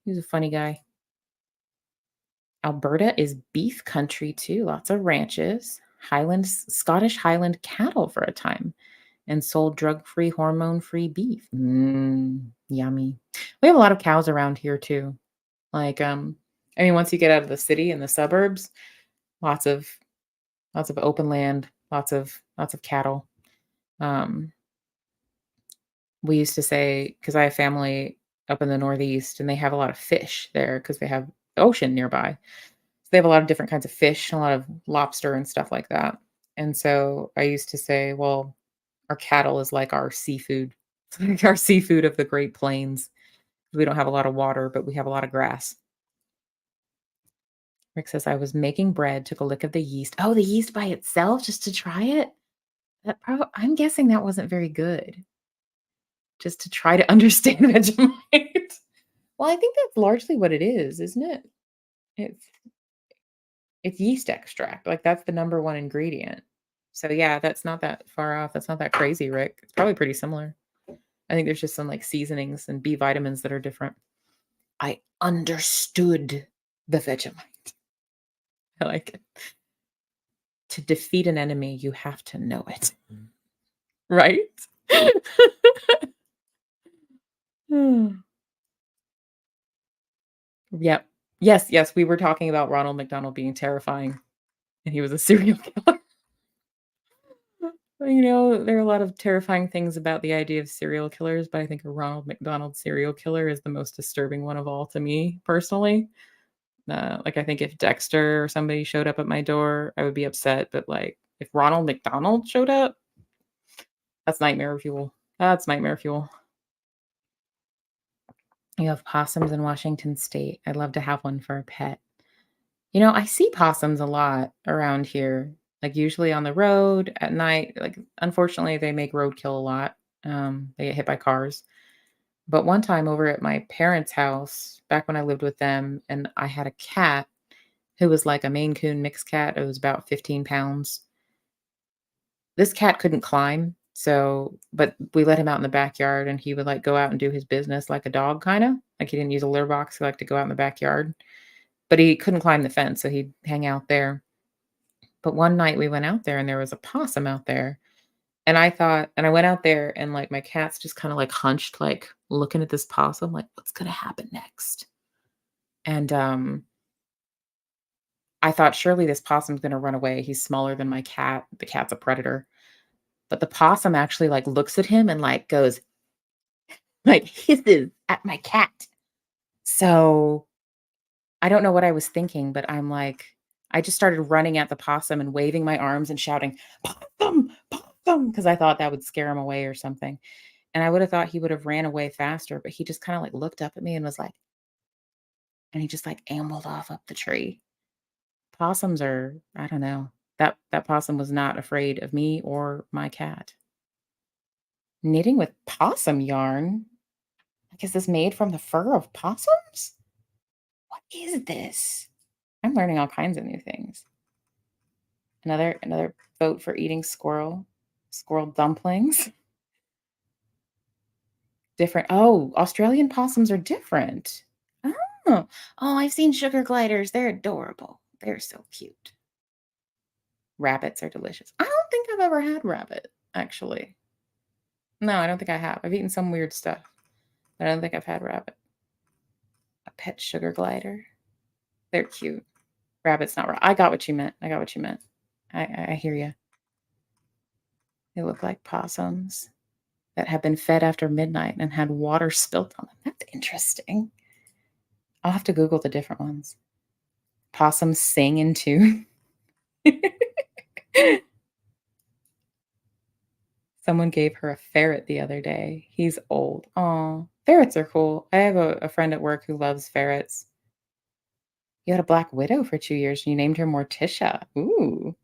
He was a funny guy. Alberta is beef country too, lots of ranches, Highlands Scottish Highland cattle for a time, and sold drug-free, hormone-free beef. Yummy. We have a lot of cows around here too. Like, I mean, once you get out of the city and the suburbs, lots of open land, lots of cattle. Um, we used to say because I have family up in the Northeast, and they have a lot of fish there because they have the ocean nearby. So they have a lot of different kinds of fish, a lot of lobster and stuff like that. And so I used to say, well, our cattle is like our seafood. It's like our seafood of the Great Plains. We don't have a lot of water, but we have a lot of grass. Rick says, I was making bread, took a lick of the yeast. Oh, the yeast by itself just to try it? I'm guessing that wasn't very good. Just to try to understand Vegemite. Well, I think that's largely what it is, isn't it? It's it's yeast extract. Like that's the number one ingredient. So yeah, that's not that far off. That's not that crazy, Rick. It's probably pretty similar. I think there's just some like seasonings and B vitamins that are different. I understood the Vegemite. I like it. To defeat an enemy, you have to know it. Right? Hmm. Yep. Yes, yes, we were talking about Ronald McDonald being terrifying, and he was a serial killer. You know, there are a lot of terrifying things about the idea of serial killers, but I think a Ronald McDonald serial killer is the most disturbing one of all to me personally. Like, I think if Dexter or somebody showed up at my door, I would be upset, but, like, if Ronald McDonald showed up, that's nightmare fuel. That's nightmare fuel. You have possums in Washington State. I'd love to have one for a pet. You know, I see possums a lot around here, like, usually on the road at night, like, unfortunately, they make roadkill a lot, they get hit by cars, but one time over at my parents' house, back when I lived with them, and I had a cat who was like a Maine Coon mixed cat, it was about 15 pounds. This cat couldn't climb, so but we let him out in the backyard, and he would, like, go out and do his business like a dog kinda, like, he didn't use a litter box, he liked to go out in the backyard, but he couldn't climb the fence, so he'd hang out there. But one night we went out there and there was a possum out there. And I went out there and like my cat's just kind of like hunched, like looking at this possum, like, what's gonna happen next? And I thought surely this possum's gonna run away. He's smaller than my cat. The cat's a predator. But the possum actually like looks at him and like goes, like hisses at my cat. So I don't know what I was thinking, but I just started running at the possum and waving my arms and shouting, "Possum, possum," because I thought that would scare him away or something. And I would have thought he would have ran away faster, but he just kinda, like, looked up at me and was like and he just, like, ambled off up the tree. Possums are I don't know. That possum was not afraid of me or my cat. Knitting with possum yarn? Like, is this made from the fur of possums? What is this? I'm learning all kinds of new things. Another vote for eating squirrel dumplings. Different. Oh, Australian possums are different. Oh. Oh, I've seen sugar gliders. They're adorable. They're so cute. Rabbits are delicious. I don't think I've ever had rabbit, actually. No, I don't think I have. I've eaten some weird stuff, but I don't think I've had rabbit. A pet sugar glider. They're cute. Rabbit's not raw. I got what you meant. I got what you meant. I hear you. They look like possums that have been fed after midnight and had water spilt on them. That's interesting. I'll have to Google the different ones. Possums sing in tune. Someone gave her a ferret the other day. He's old. Oh, ferrets are cool. I have a friend at work who loves ferrets. You had a black widow for 2 years and you named her Morticia. Ooh.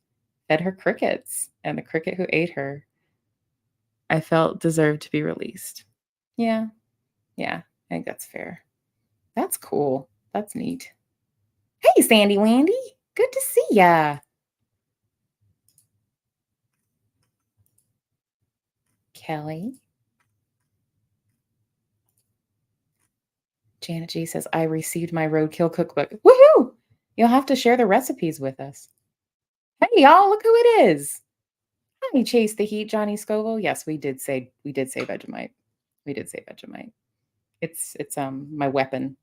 Fed her crickets, and the cricket who ate her, I felt deserved to be released. Yeah, yeah, I think that's fair. That's cool. That's neat. Hey, Sandy Wandy. Good to see ya. Kelly. Janet G says, I received my roadkill cookbook. Woohoo! You'll have to share the recipes with us. Hey, y'all, look who it is. Hi, Chase the Heat, Johnny Scoville. Yes, we did say Vegemite. We did say Vegemite. It's my weapon.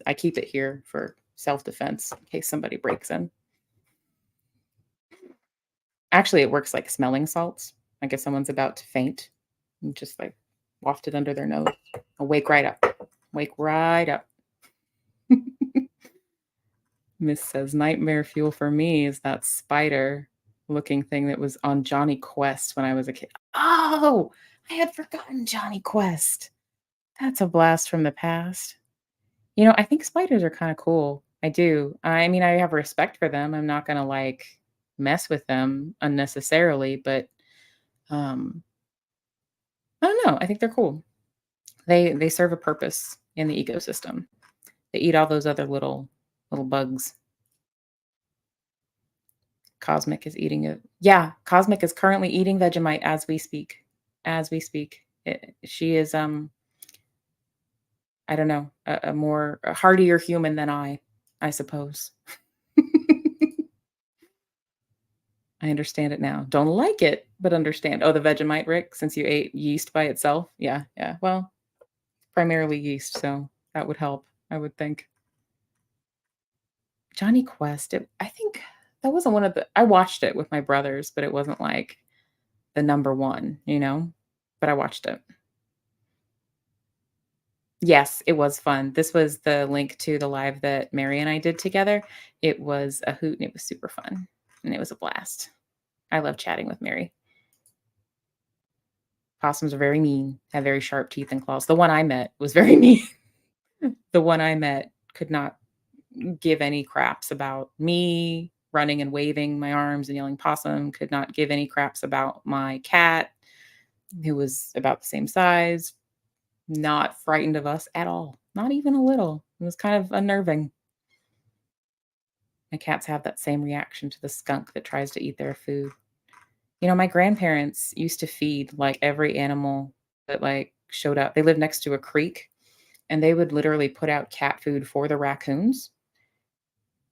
I keep it here for self-defense in case somebody breaks in. Actually, it works like smelling salts. Like if someone's about to faint, you just like waft it under their nose. I'll wake right up. Wake right up. Miss says nightmare fuel for me is that spider looking thing that was on Johnny Quest when I was a kid. Oh, I had forgotten Johnny Quest. That's a blast from the past. I think spiders are kind of cool. I do. I mean, I have respect for them. I'm not going to like mess with them unnecessarily, but um I don't know. I think they're cool. They serve a purpose in the ecosystem. They eat all those other little bugs. Cosmic is eating it. Yeah, Cosmic is currently eating Vegemite as we speak. As we speak. She is I don't know, a hardier human than I suppose. I understand it now. Don't like it, but understand. Oh, the Vegemite, Rick, since you ate yeast by itself? Yeah, yeah. Well, primarily yeast, so that would help, I would think. Johnny Quest, I think that wasn't one of the I watched it with my brothers, but it wasn't like the number one? But I watched it. Yes, it was fun. This was the link to the live that Mary and I did together. It was a hoot and it was super fun, and it was a blast. I love chatting with Mary. Possums are very mean, have very sharp teeth and claws. The one I met was very mean. The one I met could not give any craps about me running and waving my arms and yelling possum, could not give any craps about my cat, who was about the same size, not frightened of us at all, not even a little. It was kind of unnerving. My cats have that same reaction to the skunk that tries to eat their food. My grandparents used to feed like every animal that like showed up. They lived next to a creek and they would literally put out cat food for the raccoons.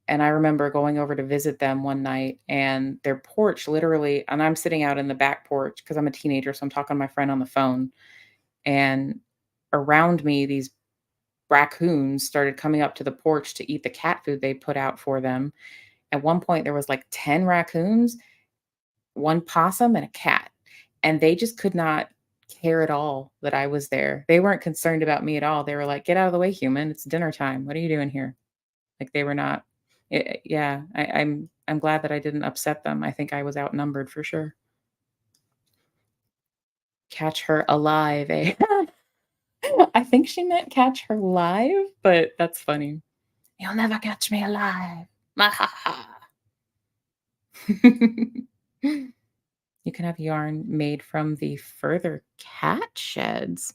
And I remember going over to visit them one night and their porch literally, and I'm sitting out in the back porch because I'm a teenager. So I'm talking to my friend on the phone. And around me, these raccoons started coming up to the porch to eat the cat food they put out for them. At one point, there was like 10 raccoons, one possum, and a cat. And they just could not care at all that I was there. They weren't concerned about me at all. They were like, get out of the way, human. It's dinner time. What are you doing here? Like they were not yeah, I'm glad that I didn't upset them. I think I was outnumbered for sure. Catch her alive, eh? I think she meant catch her live, but that's funny. You'll never catch me alive. Mahaha. You can have yarn made from the further cat sheds.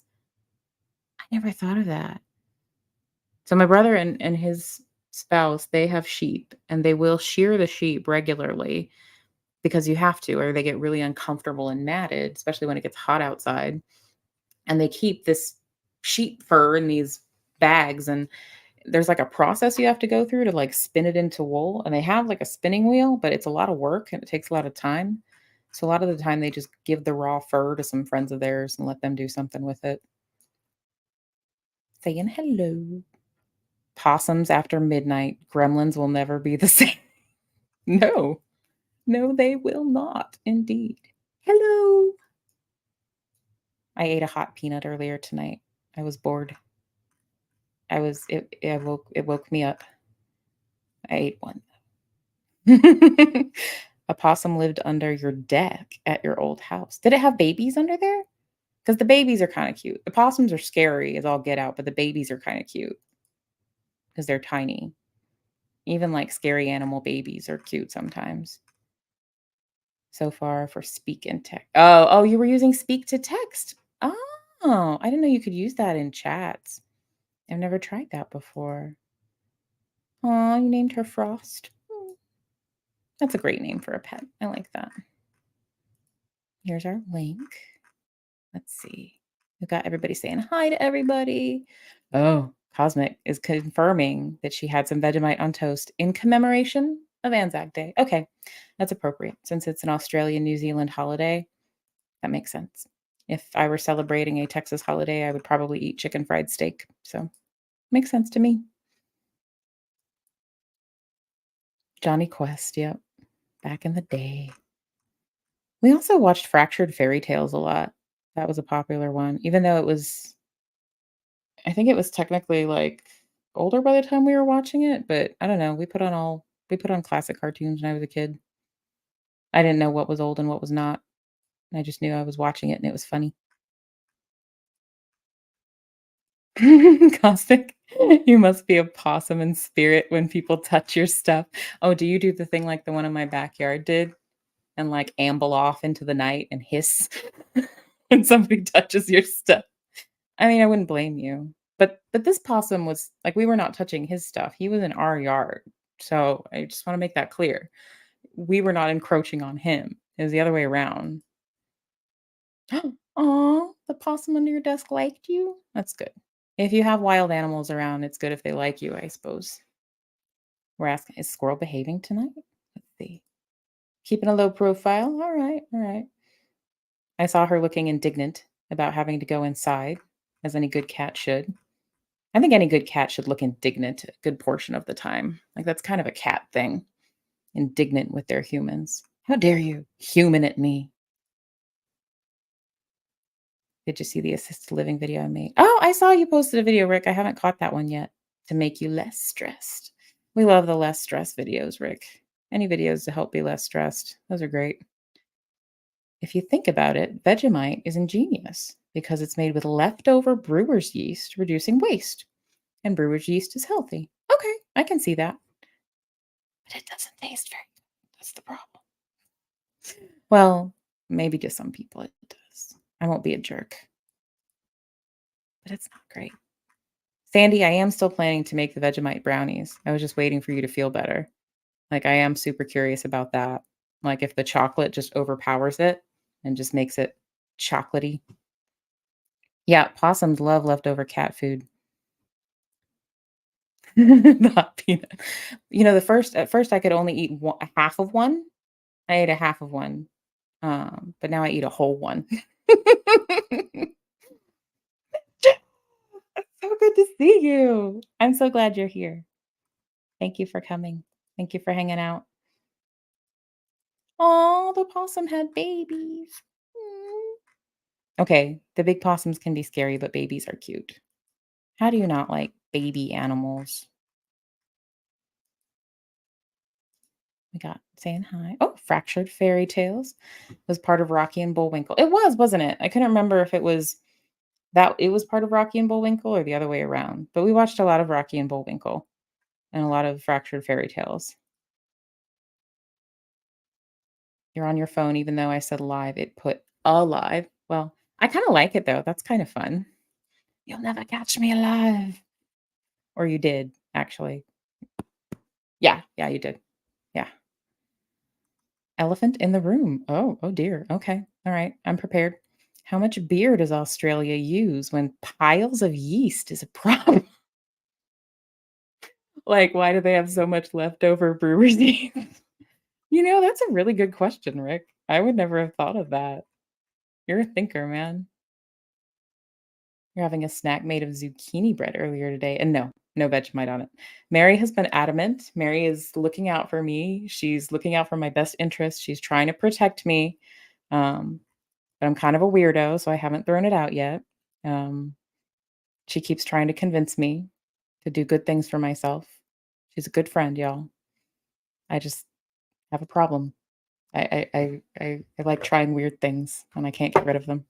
I never thought of that. So my brother and his spouse, they have sheep and they will shear the sheep regularly because you have to, or they get really uncomfortable and matted, especially when it gets hot outside. And they keep this. sheep fur in these bags, and there's like a process you have to go through to like spin it into wool, and they have like a spinning wheel, but it's a lot of work and it takes a lot of time. So a lot of the time they just give the raw fur to some friends of theirs and let them do something with it. Saying hello. Possums after midnight. Gremlins will never be the same. No. No, they will not, indeed. Hello. I ate a hot peanut earlier tonight. I was bored. It woke me up. I ate one. A possum lived under your deck at your old house. Did it have babies under there? Because the babies are kind of cute. The possums are scary as all get out, but the babies are kind of cute because they're tiny. Even like scary animal babies are cute sometimes. So far for speak and text. Oh, you were using speak to text. Oh, I didn't know you could use that in chats. I've never tried that before. Oh, you named her Frost. That's a great name for a pet. I like that. Here's our link. Let's see. We've got everybody saying hi to everybody. Oh, Cosmic is confirming that she had some Vegemite on toast in commemoration of Anzac Day. Okay, that's appropriate since it's an Australian New Zealand holiday. That makes sense. If I were celebrating a Texas holiday, I would probably eat chicken fried steak. So makes sense to me. Johnny Quest, yep. Back in the day. We also watched Fractured Fairy Tales a lot. That was a popular one, even though I think it was technically, like, older by the time we were watching it, but I don't know, we put on classic cartoons when I was a kid. I didn't know what was old and what was not. I just knew I was watching it and it was funny. Caustic, you must be a possum in spirit when people touch your stuff. Oh, do you do the thing like the one in my backyard did and, like, amble off into the night and hiss when somebody touches your stuff? I mean, I wouldn't blame you. But this possum was like, we were not touching his stuff. He was in our yard. So, I just wanna make that clear. We were not encroaching on him. It was the other way around. Aw, the possum under your desk liked you? That's good. If you have wild animals around, it's good if they like you, I suppose. We're asking, is Squirrel behaving tonight? Let's see. Keeping a low profile. All right, all right. I saw her looking indignant about having to go inside, as any good cat should. I think any good cat should look indignant a good portion of the time. Like, that's kind of a cat thing, indignant with their humans. How dare you human at me? Did you see the assisted living video I made? Oh, I saw you posted a video, Rick. I haven't caught that one yet. To make you less stressed. We love the less stress videos, Rick. Any videos to help be less stressed. Those are great. If you think about it, Vegemite is ingenious because it's made with leftover brewer's yeast, reducing waste. And brewer's yeast is healthy. Okay, I can see that. But it doesn't taste very good. That's the problem. Well, maybe to some people it does. I won't be a jerk, but it's not great. Sandy, I am still planning to make the Vegemite brownies. I was just waiting for you to feel better. Like, I am super curious about that. Like, if the chocolate just overpowers it and just makes it chocolatey. Yeah, possums love leftover cat food. Not peanut. You know, at first I could only eat a half of one. I ate a half of one, but now I eat a whole one. So good to see you. I'm so glad you're here. Thank you for coming. Thank you for hanging out. Oh, the possum had babies. Mm. Okay, the big possums can be scary, but babies are cute. How do you not like baby animals? We got saying hi. Oh, Fractured Fairy Tales was part of Rocky and Bullwinkle. It was, wasn't it? I couldn't remember if it was part of Rocky and Bullwinkle or the other way around. But we watched a lot of Rocky and Bullwinkle and a lot of Fractured Fairy Tales. You're on your phone, even though I said live, it put alive. Well, I kind of like it though. That's kind of fun. You'll never catch me alive. Or you did, actually. Yeah, yeah, you did. Yeah. Elephant in the room. Oh, oh dear. Okay. All right. I'm prepared. How much beer does Australia use when piles of yeast is a problem? Like, why do they have so much leftover brewer's yeast? That's a really good question, Rick. I would never have thought of that. You're a thinker, man. You're having a snack made of zucchini bread earlier today, and no, no Vegemite on it. Mary has been adamant. Mary is looking out for me. She's looking out for my best interest. She's trying to protect me. Um, but I'm kind of a weirdo, so I haven't thrown it out yet. Um, she keeps trying to convince me to do good things for myself. She's a good friend, y'all. I just have a problem. I like trying weird things, and I can't get rid of them.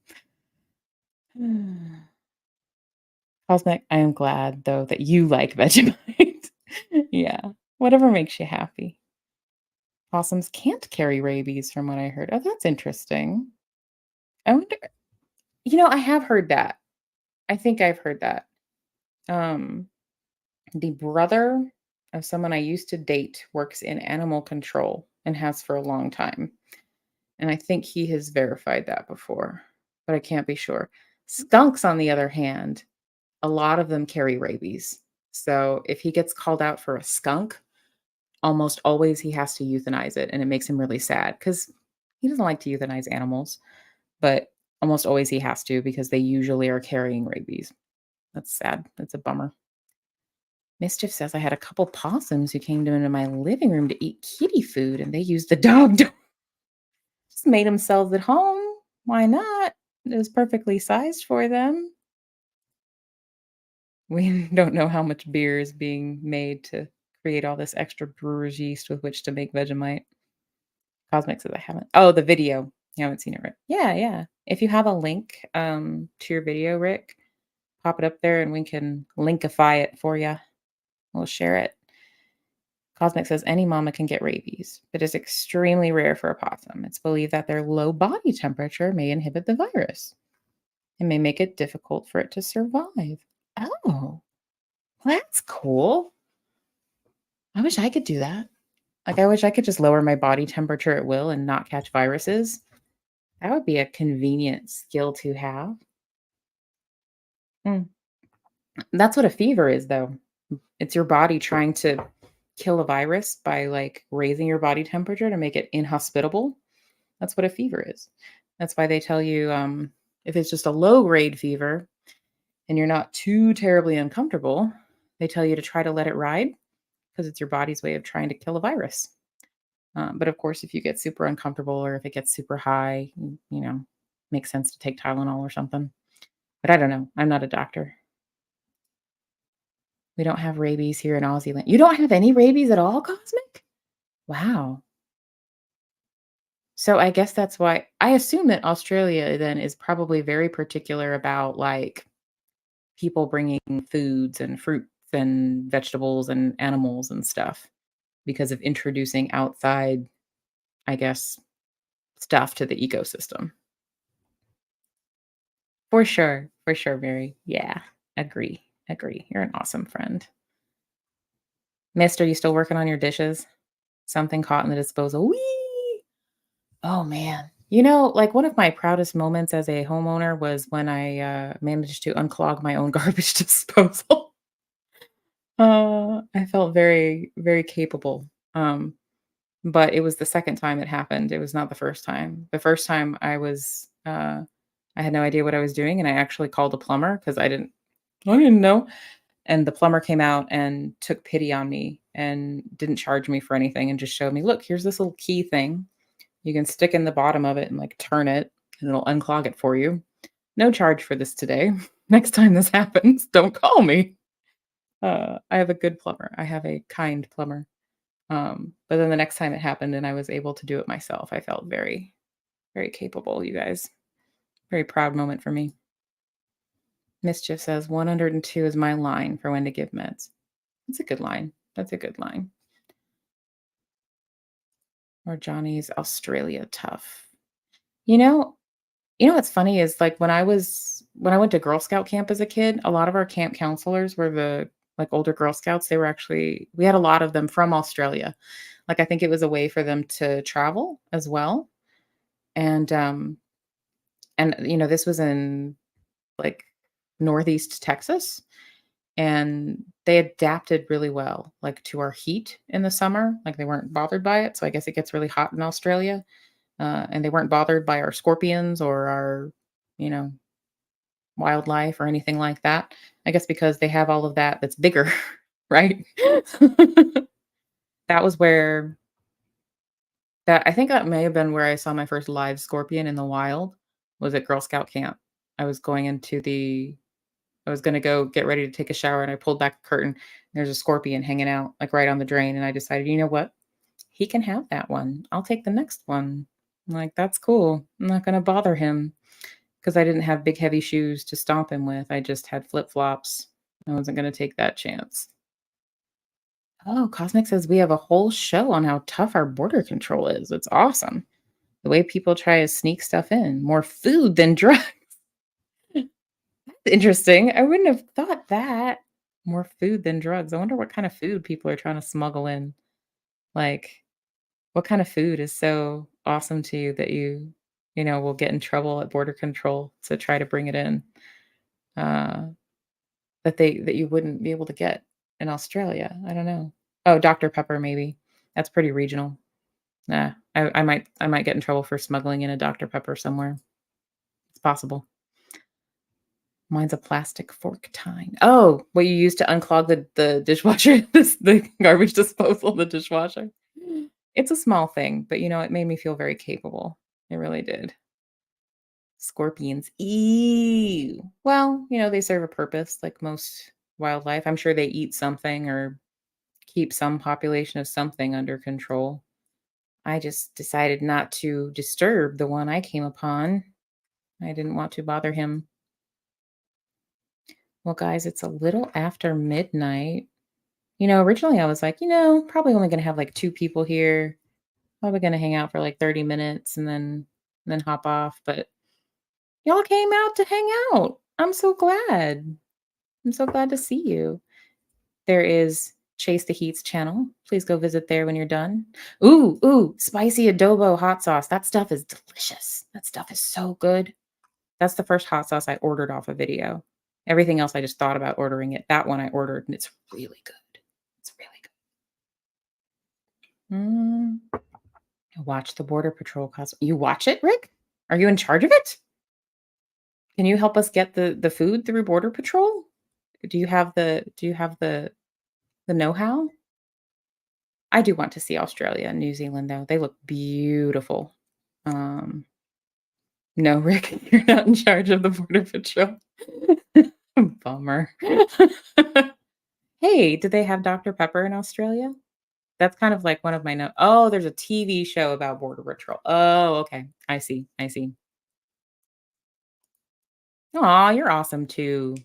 Cosmic, I am glad, though, that you like Vegemite. Yeah, whatever makes you happy. Possums can't carry rabies from what I heard. Oh, that's interesting. I wonder I have heard that. I think I've heard that. Um, the brother of someone I used to date works in animal control and has for a long time, and I think he has verified that before, but I can't be sure. Skunks, on the other hand, a lot of them carry rabies. So if he gets called out for a skunk, almost always he has to euthanize it, and it makes him really sad because he doesn't like to euthanize animals, but almost always he has to because they usually are carrying rabies. That's sad. That's a bummer. Mischief says I had a couple possums who came into my living room to eat kitty food, and they used the dog door. Just made themselves at home. Why not? It was perfectly sized for them. We don't know how much beer is being made to create all this extra brewer's yeast with which to make Vegemite. Cosmic says I haven't. Oh, the video. You haven't seen it, right? Yeah, yeah. If you have a link to your video, Rick, pop it up there and we can linkify it for you. We'll share it. Cosmic says any mama can get rabies, but it's extremely rare for a possum. It's believed that their low body temperature may inhibit the virus and may make it difficult for it to survive. Oh, well, that's cool. I wish I could do that. Like, I wish I could just lower my body temperature at will and not catch viruses. That would be a convenient skill to have. Mm. That's what a fever is, though. It's your body trying to kill a virus by like raising your body temperature to make it inhospitable. That's what a fever is. That's why they tell you if it's just a low grade fever and you're not too terribly uncomfortable, they tell you to try to let it ride because it's your body's way of trying to kill a virus. But of course, if you get super uncomfortable or if it gets super high, makes sense to take Tylenol or something. But I don't know. I'm not a doctor. We don't have rabies here in Aussie land. You don't have any rabies at all, Cosmic? Wow. So I guess that's why I assume that Australia then is probably very particular about like people bringing foods and fruits and vegetables and animals and stuff because of introducing outside, I guess, stuff to the ecosystem. For sure, Mary. Yeah, agree, agree. You're an awesome friend. Mister, you still working on your dishes? Something caught in the disposal. Wee! Oh, man. Like, one of my proudest moments as a homeowner was when I, managed to unclog my own garbage disposal. I felt very, very capable, but it was the second time it happened. It was not the first time. The first time I had no idea what I was doing, and I actually called a plumber because I didn't know. And the plumber came out and took pity on me and didn't charge me for anything and just showed me, "Look, here's this little key thing. You can stick in the bottom of it and, like, turn it, and it'll unclog it for you. No charge for this today. Next time this happens, don't call me." I have a good plumber. I have a kind plumber. But then the next time it happened and I was able to do it myself, I felt very, very capable, you guys. Very proud moment for me. Mischief says 102 is my line for when to give meds. That's a good line. That's a good line. Or Johnny's Australia tough. You know, what's funny is like when I went to Girl Scout camp as a kid, a lot of our camp counselors were the like older Girl Scouts. We had a lot of them from Australia. Like I think it was a way for them to travel as well. And And, this was in, like, Northeast Texas, and they adapted really well, like, to our heat in the summer, like, they weren't bothered by it, so I guess it gets really hot in Australia, and they weren't bothered by our scorpions or our, you know, wildlife or anything like that. I guess because they have all of that that's bigger, right? That was where that I think that may have been where I saw my first live scorpion in the wild, was at Girl Scout camp. I was going into the I was gonna go get ready to take a shower, and I pulled back the curtain, and there's a scorpion hanging out, like, right on the drain, and I decided, "You know what? He can have that one. I'll take the next one." I'm like, "That's cool. I'm not gonna bother him because I didn't have big, heavy shoes to stomp him with. I just had flip-flops. I wasn't gonna take that chance." Oh, Cosmic says we have a whole show on how tough our border control is. It's awesome. The way people try to sneak stuff in. More food than drugs. Interesting. I wouldn't have thought that. More food than drugs. I wonder what kind of food people are trying to smuggle in. Like, what kind of food is so awesome to you that you will get in trouble at border control to try to bring it in, uh, that you wouldn't be able to get in Australia? I don't know. Oh, Dr. Pepper, maybe. That's pretty regional. Nah, I might get in trouble for smuggling in a Dr. Pepper somewhere. It's possible. Mine's a plastic fork tine. Oh, what you use to unclog the dishwasher, the garbage disposal, the dishwasher. It's a small thing, but, it made me feel very capable. It really did. Scorpions. Ew. Well, they serve a purpose like most wildlife. I'm sure they eat something or keep some population of something under control. I just decided not to disturb the one I came upon. I didn't want to bother him. Well, guys, it's a little after midnight. Originally I was like, probably only gonna have like 2 people here. Probably gonna hang out for like 30 minutes and then hop off. But y'all came out to hang out. I'm so glad. I'm so glad to see you. There is Chase the Heat's channel. Please go visit there when you're done. Ooh, spicy adobo hot sauce. That stuff is delicious. That stuff is so good. That's the first hot sauce I ordered off a video. Everything else I just thought about ordering it. That one I ordered and it's really good. It's really good. Watch the Border Patrol costume. You watch it, Rick? Are you in charge of it? Can you help us get the food through Border Patrol? Do you have the know-how? I do want to see Australia and New Zealand though. They look beautiful. Um, no, Rick, you're not in charge of the Border Patrol. Bummer. Hey, do they have Dr. Pepper in Australia? That's kind of like one of my oh, there's a TV show about Border Patrol. Oh, okay. I see, I see. Aw, you're awesome too.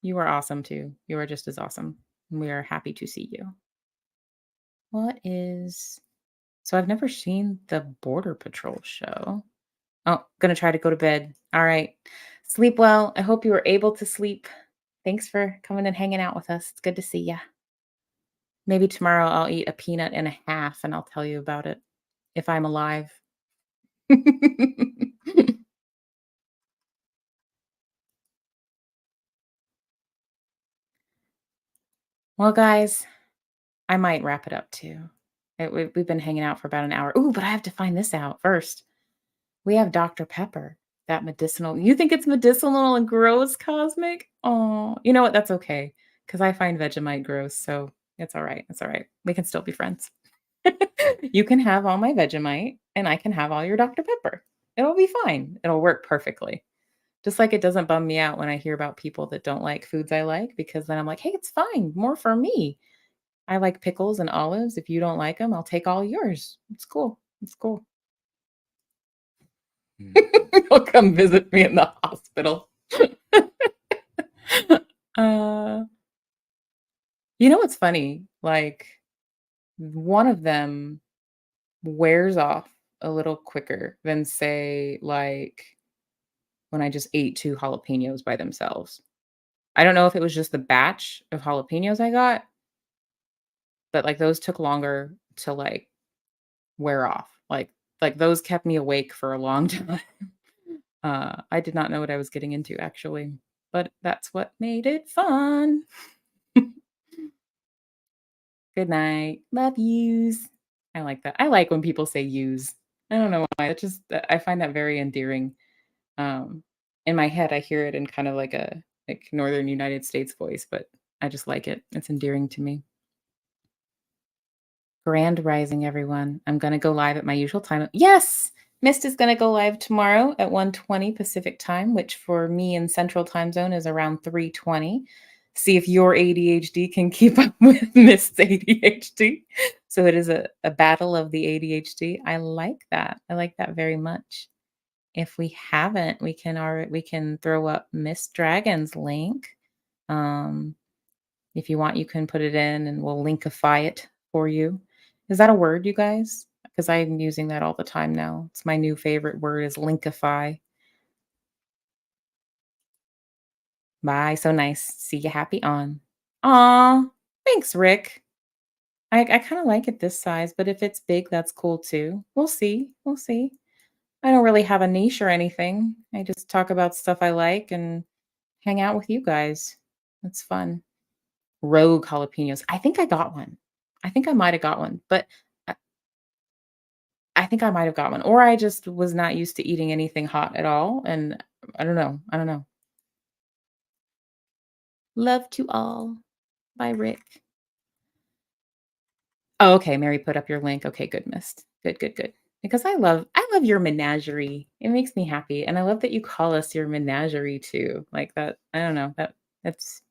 You are awesome too. You are just as awesome. We are happy to see you. What is so I've never seen the Border Patrol show. Oh, gonna try to go to bed. All right. Sleep well. I hope you were able to sleep. Thanks for coming and hanging out with us. It's good to see ya. Maybe tomorrow I'll eat a peanut and a half and I'll tell you about it if I'm alive. Well, guys, I might wrap it up too. We've been hanging out for about an hour. Ooh, but I have to find this out first. We have Dr. Pepper, that medicinal. You think it's medicinal and gross, Cosmic? Oh, you know what? That's okay because I find Vegemite gross, so it's all right. It's all right. We can still be friends. You can have all my Vegemite, and I can have all your Dr. Pepper. It'll be fine. It'll work perfectly. Just like it doesn't bum me out when I hear about people that don't like foods I like, because then I'm like, "Hey, it's fine, more for me. I like pickles and olives. If you don't like them, 'em, I'll take all yours. It's cool. It's cool." He'll come visit me in the hospital. Uh, you know what's funny? Like, one of them wears off a little quicker than, say, like, when I just ate 2 jalapenos by themselves. I don't know if it was just the batch of jalapenos I got, but, like, those took longer to, like, wear off. Like, those kept me awake for a long time. I did not know what I was getting into actually, but that's what made it fun. Good night. Love yous. I like that. I like when people say "yous." I don't know why. It just I find that very endearing. Um, in my head, I hear it in kind of like a like Northern United States voice, but I just like it. It's endearing to me. Grand rising, everyone. I'm gonna go live at my usual time. Yes! Mist is gonna go live tomorrow at 1:20 Pacific time, which for me in Central Time Zone is around 3:20. See if your ADHD can keep up with Mist's ADHD. So it is a battle of the ADHD. I like that. I like that very much. If we haven't, we can throw up Miss Dragon's link. Um, if you want, you can put it in and we'll linkify it for you. Is that a word, you guys? Because I'm using that all the time now. It's my new favorite word is linkify. Bye. So nice. See you happy on. Aw. Thanks, Rick. I kind of like it this size, but if it's big, that's cool too. We'll see. We'll see. I don't really have a niche or anything. I just talk about stuff I like and hang out with you guys. It's fun. Rogue jalapenos. I think I got one. I think I might have got one, but I I think I might have got one, or I just was not used to eating anything hot at all, and I don't know. I don't know. Love to all. Bye, Rick. Oh, okay. Mary put up your link. Okay, good, missed. Good, good, good. Because I love your menagerie. It makes me happy, and I love that you call us your menagerie too. Like that. I don't know. That's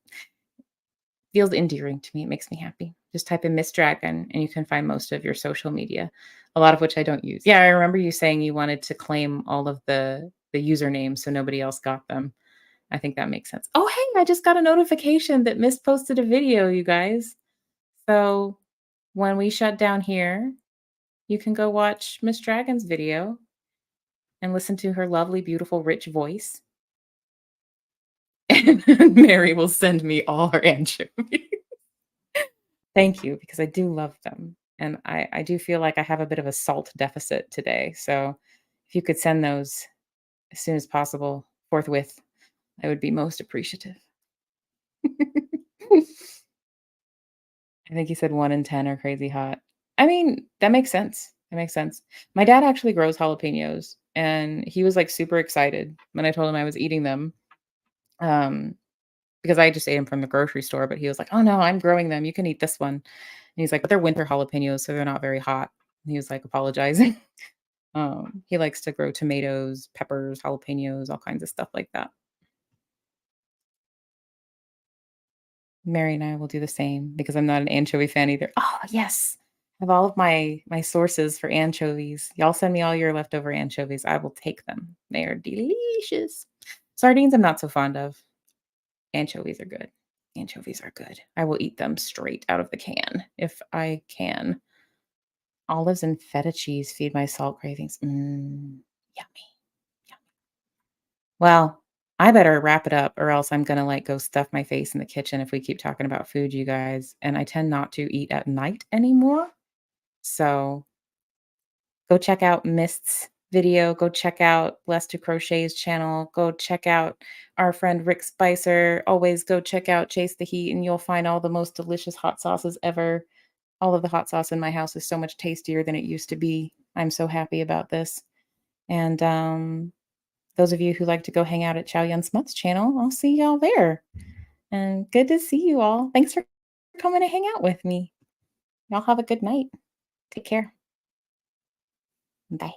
feels endearing to me. It makes me happy. Just type in Miss Dragon and you can find most of your social media, a lot of which I don't use. Yeah, I remember you saying you wanted to claim all of the usernames so nobody else got them. I think that makes sense. Oh, hey, I just got a notification that Miss posted a video, you guys. So when we shut down here, you can go watch Miss Dragon's video and listen to her lovely, beautiful, rich voice. And Mary will send me all her anchovies. Thank you, because I do love them, and I do feel like I have a bit of a salt deficit today, so if you could send those as soon as possible, forthwith, I would be most appreciative. I think you said 1 in 10 are crazy hot. I mean, that makes sense, that makes sense. My dad actually grows jalapenos, and he was, like, super excited when I told him I was eating them, um, because I just ate them from the grocery store, but he was like, "Oh, no, I'm growing them, you can eat this one." And he's like, "But they're winter jalapenos, so they're not very hot." And he was, like, apologizing. He likes to grow tomatoes, peppers, jalapenos, all kinds of stuff like that. Mary and I will do the same because I'm not an anchovy fan either. Oh, yes. I have all of my sources for anchovies. Y'all send me all your leftover anchovies. I will take them. They are delicious. Sardines I'm not so fond of. Anchovies are good. Anchovies are good. I will eat them straight out of the can if I can. Olives and feta cheese feed my salt cravings. Yummy. Well, I better wrap it up or else I'm gonna, like, go stuff my face in the kitchen if we keep talking about food, you guys, and I tend not to eat at night anymore. So, go check out Mist's video, go check out Blessed to Crochet's channel, go check out our friend Rick Spicer, always go check out Chase the Heat, and you'll find all the most delicious hot sauces ever. All of the hot sauce in my house is so much tastier than it used to be. I'm so happy about this, and, those of you who like to go hang out at Chow Yun Smut's channel, I'll see y'all there. And good to see you all. Thanks for coming to hang out with me. Y'all have a good night. Take care. Bye.